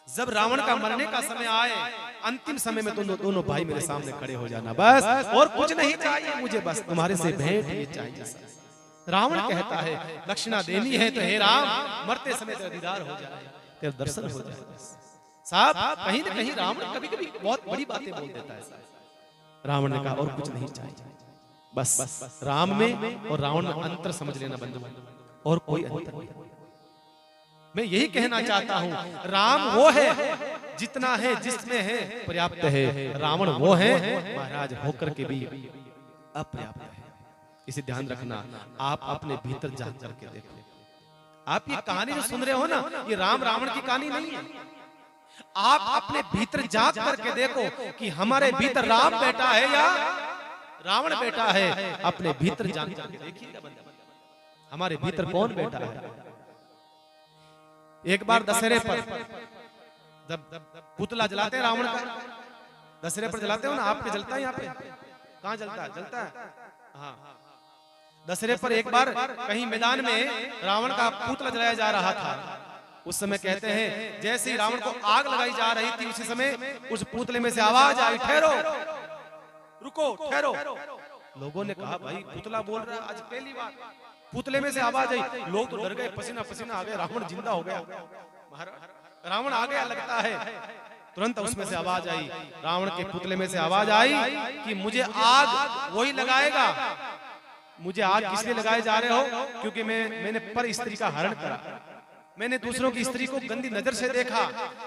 जब रावण का मरने का समय आए, अंतिम समय में तुम दोनों भाई मेरे सामने खड़े हो जाना, बस और कुछ नहीं चाहिए मुझे, बस तुम्हारे से भेंट ये चाहिए। रावण कहता है दक्षिणा देनी है तो हे राम मरते समय तेरा दीदार हो जाए, तेरा दर्शन हो जाए। साहब कहीं न कहीं रावण कभी कभी बहुत बड़ी बातें बोल देता है। रावण ने कहा और कुछ नहीं चाहिए, बस राम में और रावण में अंतर समझ लेना बंधु, और कोई अंतर नहीं। मैं यही कहना चाहता हूँ, राम वो है जितना है जिसमें है पर्याप्त है, रावण वो है महाराज होकर के भी अपर्याप्त है। इसे ध्यान रखना, आप अपने भीतर जा करके देखो, आप ये कहानी जो सुन रहे हो ना, ये राम रावण की कहानी नहीं है। आप अपने भीतर जाग करके देखो कि हमारे भीतर राम बेटा है या रावण बेटा है। अपने भीतर जाग करके देखिएगा हमारे भीतर कौन बेटा है। एक बार दशहरे पर जब पुतला जलाते हैं रावण का, दशहरे पर जलाते हो ना, आपके जलता है यहाँ पे? कहाँ जलता है? जलता है हाँ। दशहरे पर एक बार कहीं मैदान में रावण का पुतला जलाया जा रहा था। उस समय कहते हैं जैसे ही रावण को आग लगाई जा रही थी, उसी समय उस पुतले में से आवाज आई, ठहरो, रुको, ठहरो। लोगों ने कहा भाई पुतला बोल रहा है, आज पहली बार पुतले में से आवाज आई। लोग तो डर गए, पसीना पसीना आ गया, रावण जिंदा हो गया, रावण आ गया लगता है। तुरंत उसमें से आवाज आई, रावण के पुतले में से आवाज आई कि मुझे आग वही लगाएगा। मुझे आग किस लिए लगाए जा रहे हो? क्योंकि मैंने पर स्त्री का हरण करा, मैंने दूसरों की स्त्री को गंदी नजर से देखा,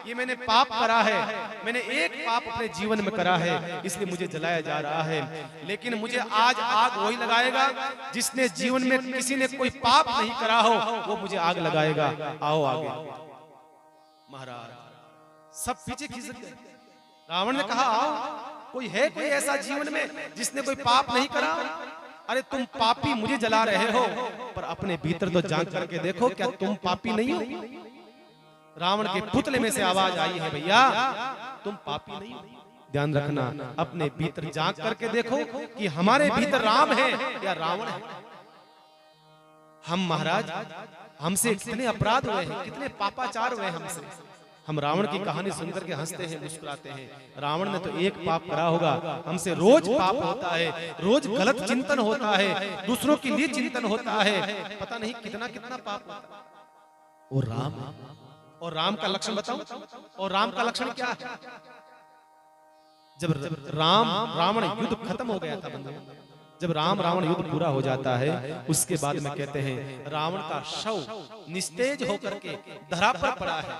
ये मैंने पाप करा है, मैंने एक पाप अपने जीवन में करा है, इसलिए मुझे जलाया जा रहा है। लेकिन मुझे आज आग वही लगाएगा जिसने जीवन में किसी ने कोई पाप नहीं करा हो, वो मुझे आग लगाएगा। आओ आगे। महाराज सब पीछे खिसक गए। रावण ने कहा आओ, कोई है कोई ऐसा जीवन में जिसने कोई पाप नहीं करा? अरे तुम पापी मुझे जला रहे हो, पर अपने भीतर तो जांच करके देखो, क्या तुम पापी नहीं हो? रावण के पुतले में से आवाज आई है, भैया तुम पापी नहीं हो। ध्यान रखना, अपने भीतर जांच करके देखो कि हमारे भीतर राम है या रावण है। हम महाराज, हमसे कितने अपराध हुए हैं, कितने पापाचार हुए हमसे। हम रावण की कहानी सुनकर के हंसते हैं, मुस्कुराते हैं। रावण ने तो एक पाप करा होगा, हमसे रोज पाप होता है, रोज गलत चिंतन होता है, दूसरों के लिए चिंतन होता है, पता नहीं कितना कितना पाप होता है। और राम, और राम का लक्षण बताओ, और राम का लक्षण क्या है? जब रावण युद्ध खत्म हो गया था बंधुओं, जब राम रावण युद्ध पूरा हो जाता है, उसके बाद में कहते हैं रावण का शव निस्तेज होकर के धरा पर पड़ा है,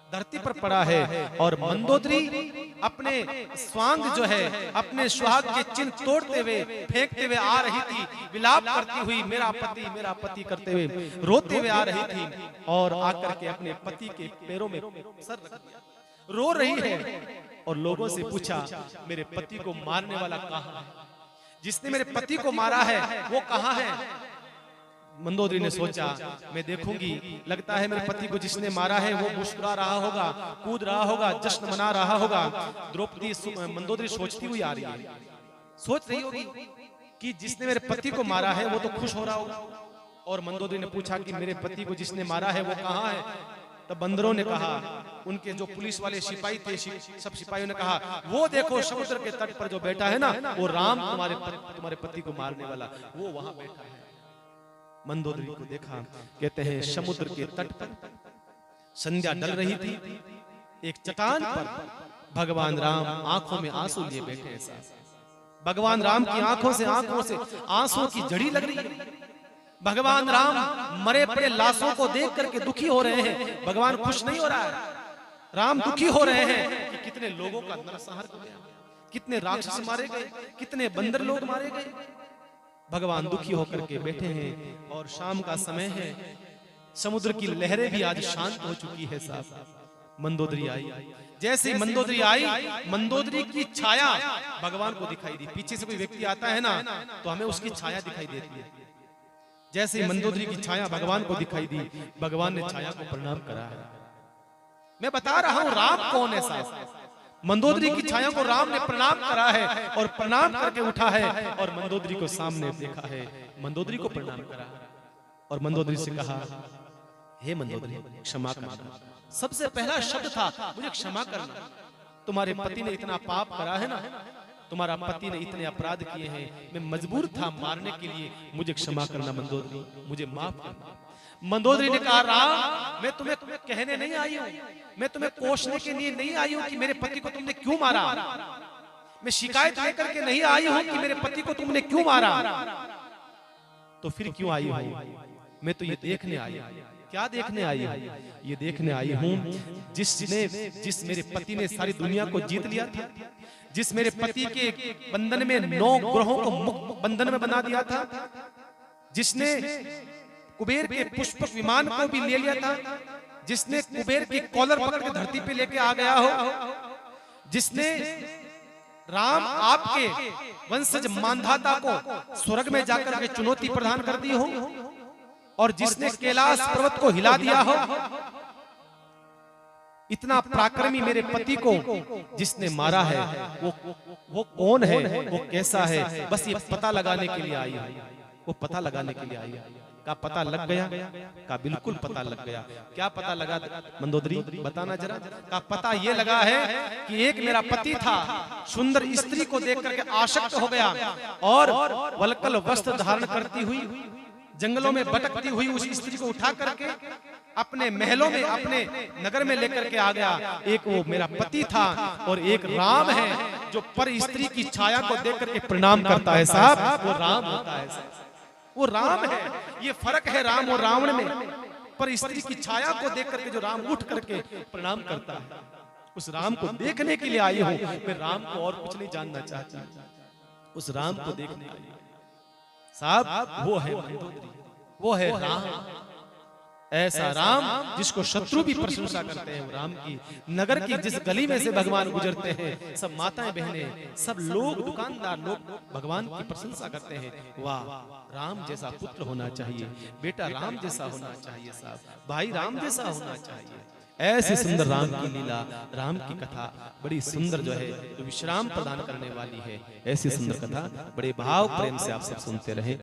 धरती पर पड़ा है। और मंदोदरी अपने स्वांग जो है, अपने सुहाग के चिन्ह तोड़ते हुए, फेंकते हुए आ रही थी, विलाप करती हुई मेरा पति करते हुए रोते हुए आ रही थी। और आकर के अपने पति के पैरों में सर रख दिया, रो रही है। और लोगों से पूछा मेरे पति को मारने वाला कहाँ है? जिसने मेरे पति को मारा है वो कहाँ है? मंदोदरी ने सोचा मैं देखूंगी, लगता है मेरे पति को जिसने मारा है वो मुस्कुरा रहा होगा, कूद रहा होगा, जश्न मना रहा होगा। द्रौपदी मंदोदरी सोचती हुई आ रही है, सोच रही होगी कि जिसने मेरे पति को मारा है वो तो खुश हो रहा होगा। और मंदोदरी ने पूछा कि मेरे पति को जिसने मारा है वो कहाँ है? तब बंदरों ने कहा, उनके जो पुलिस वाले सिपाही थे, सब सिपाहियों ने कहा वो देखो समुद्र के तट पर जो बैठा है ना, वो राम तुम्हारे पति को मारने वाला, वो वहां बैठा है। मंदोदरी को देखा, कहते हैं समुद्र के तट पर संध्या डल रही थी, एक चट्टान पर भगवान राम आंखों में आंसू लिए बैठे हैं। भगवान राम की आंखों से आंसू की जड़ी लग रही है। भगवान राम मरे पड़े लाशों को देख करके दुखी हो रहे हैं। भगवान खुश नहीं हो रहा है, राम दुखी हो रहे हैं कि कितने लोगों का नरसंहार हो गया, कितने राक्षस मारे गए, कितने बंदर लोग मारे गए। भगवान दुखी होकर के बैठे हैं और शाम का समय है, समुद्र की लहरें भी आज शांत हो चुकी है। साहब मंदोदरी आई, जैसे मंदोदरी आई, मंदोदरी की छाया भगवान को दिखाई दी। पीछे से कोई व्यक्ति आता है ना तो हमें उसकी छाया दिखाई देती है। जैसे मंदोदरी की छाया भगवान को दिखाई दी, भगवान ने छाया को प्रणाम करा है। मैं बता रहा हूं राम कौन है साहब। मंदोदरी की छाया को राम ने प्रणाम करा है और प्रणाम करके उठा है और मंदोदरी को सामने देखा है, मंदोदरी को प्रणाम करा और मंदोदरी से कहा हे मंदोदरी क्षमा करना। सबसे पहला शब्द था मुझे क्षमा करना। तुम्हारे पति ने इतना पाप करा है ना, तुम्हारा पति ने इतने अपराध किए हैं, मैं मजबूर था मारने के लिए, मुझे क्षमा करना मंदोदरी, मुझे माफ करना। मंदोदरी ने कहा राम मैं तुम्हें कहने नहीं आई हूँ, मैं तुम्हें कोसने के लिए नहीं आई हूँ कि मेरे पति को तुमने क्यों मारा। मैं शिकायत लेकर के नहीं आई हूँ कि मेरे पति को तुमने क्यों मारा। तो फिर क्यों आई हूँ? मैं तो ये देखने आई हूँ। क्या देखने आई हूँ? ये देखने आई हूँ जिस मेरे पति ने सारी दुनिया को जीत लिया था, जिस मेरे पति के बंधन में 9 ग्रहों को मुक्त बंधन में बना दिया था, जिसने कुबेर के पुष्पक विमान को भी ले लिया था, जिसने कुबेर की कॉलर पकड़ के धरती पे लेके आ गया हो, जिसने राम आपके वंशज मानधाता को स्वर्ग में जाकर के चुनौती प्रदान कर दी हो, और जिसने कैलाश पर्वत को हिला दिया हो, इतना पराक्रमी मेरे पति को जिसने मारा है, वो कौन है, वो कैसा है, बस ये पता लगाने के लिए आई है। वो पता लगाने के लिए आई है। का पता लग गया? का बिल्कुल पता लग गया। क्या पता लगा मंदोदरी, बताना जरा। का पता ये लगा है कि एक मेरा पति था, सुंदर स्त्री को देख करके आसक्त हो गया, और वल्कल वस्त्र धारण करती हुई जंगलों में भटकती हुई उस स्त्री को उठा करके अपने महलों में, अपने नगर में लेकर के आ गया। एक वो मेरा पति था, और एक राम है जो पर स्त्री की छाया को देख करके प्रणाम करता है। साहब, वो राम होता है साहब, वो राम है। ये फर्क है राम और रावण में। पर स्त्री की छाया को देख करके जो राम उठ करके प्रणाम करता है, उस राम को देखने के लिए आई हूं मैं। राम को और कुछ नहीं जानना चाहती, उस राम को देखने आई साहब। वो है मंदोदरी, वो है राम। ऐसा राम जिसको शत्रु भी प्रशंसा करते हैं। राम की नगर की जिस गली में से भगवान गुजरते हैं, सब माताएं बहनें, सब लोग, दुकानदार लोग भगवान की प्रशंसा करते हैं। वाह, राम जैसा पुत्र होना चाहिए, बेटा राम जैसा होना चाहिए, साहब भाई राम जैसा होना चाहिए। ऐसे सुंदर राम की लीला, राम की कथा बड़ी सुंदर जो है, जो विश्राम प्रदान करने वाली है। ऐसी सुंदर कथा बड़े भाव प्रेम से आप सब सुनते रहे।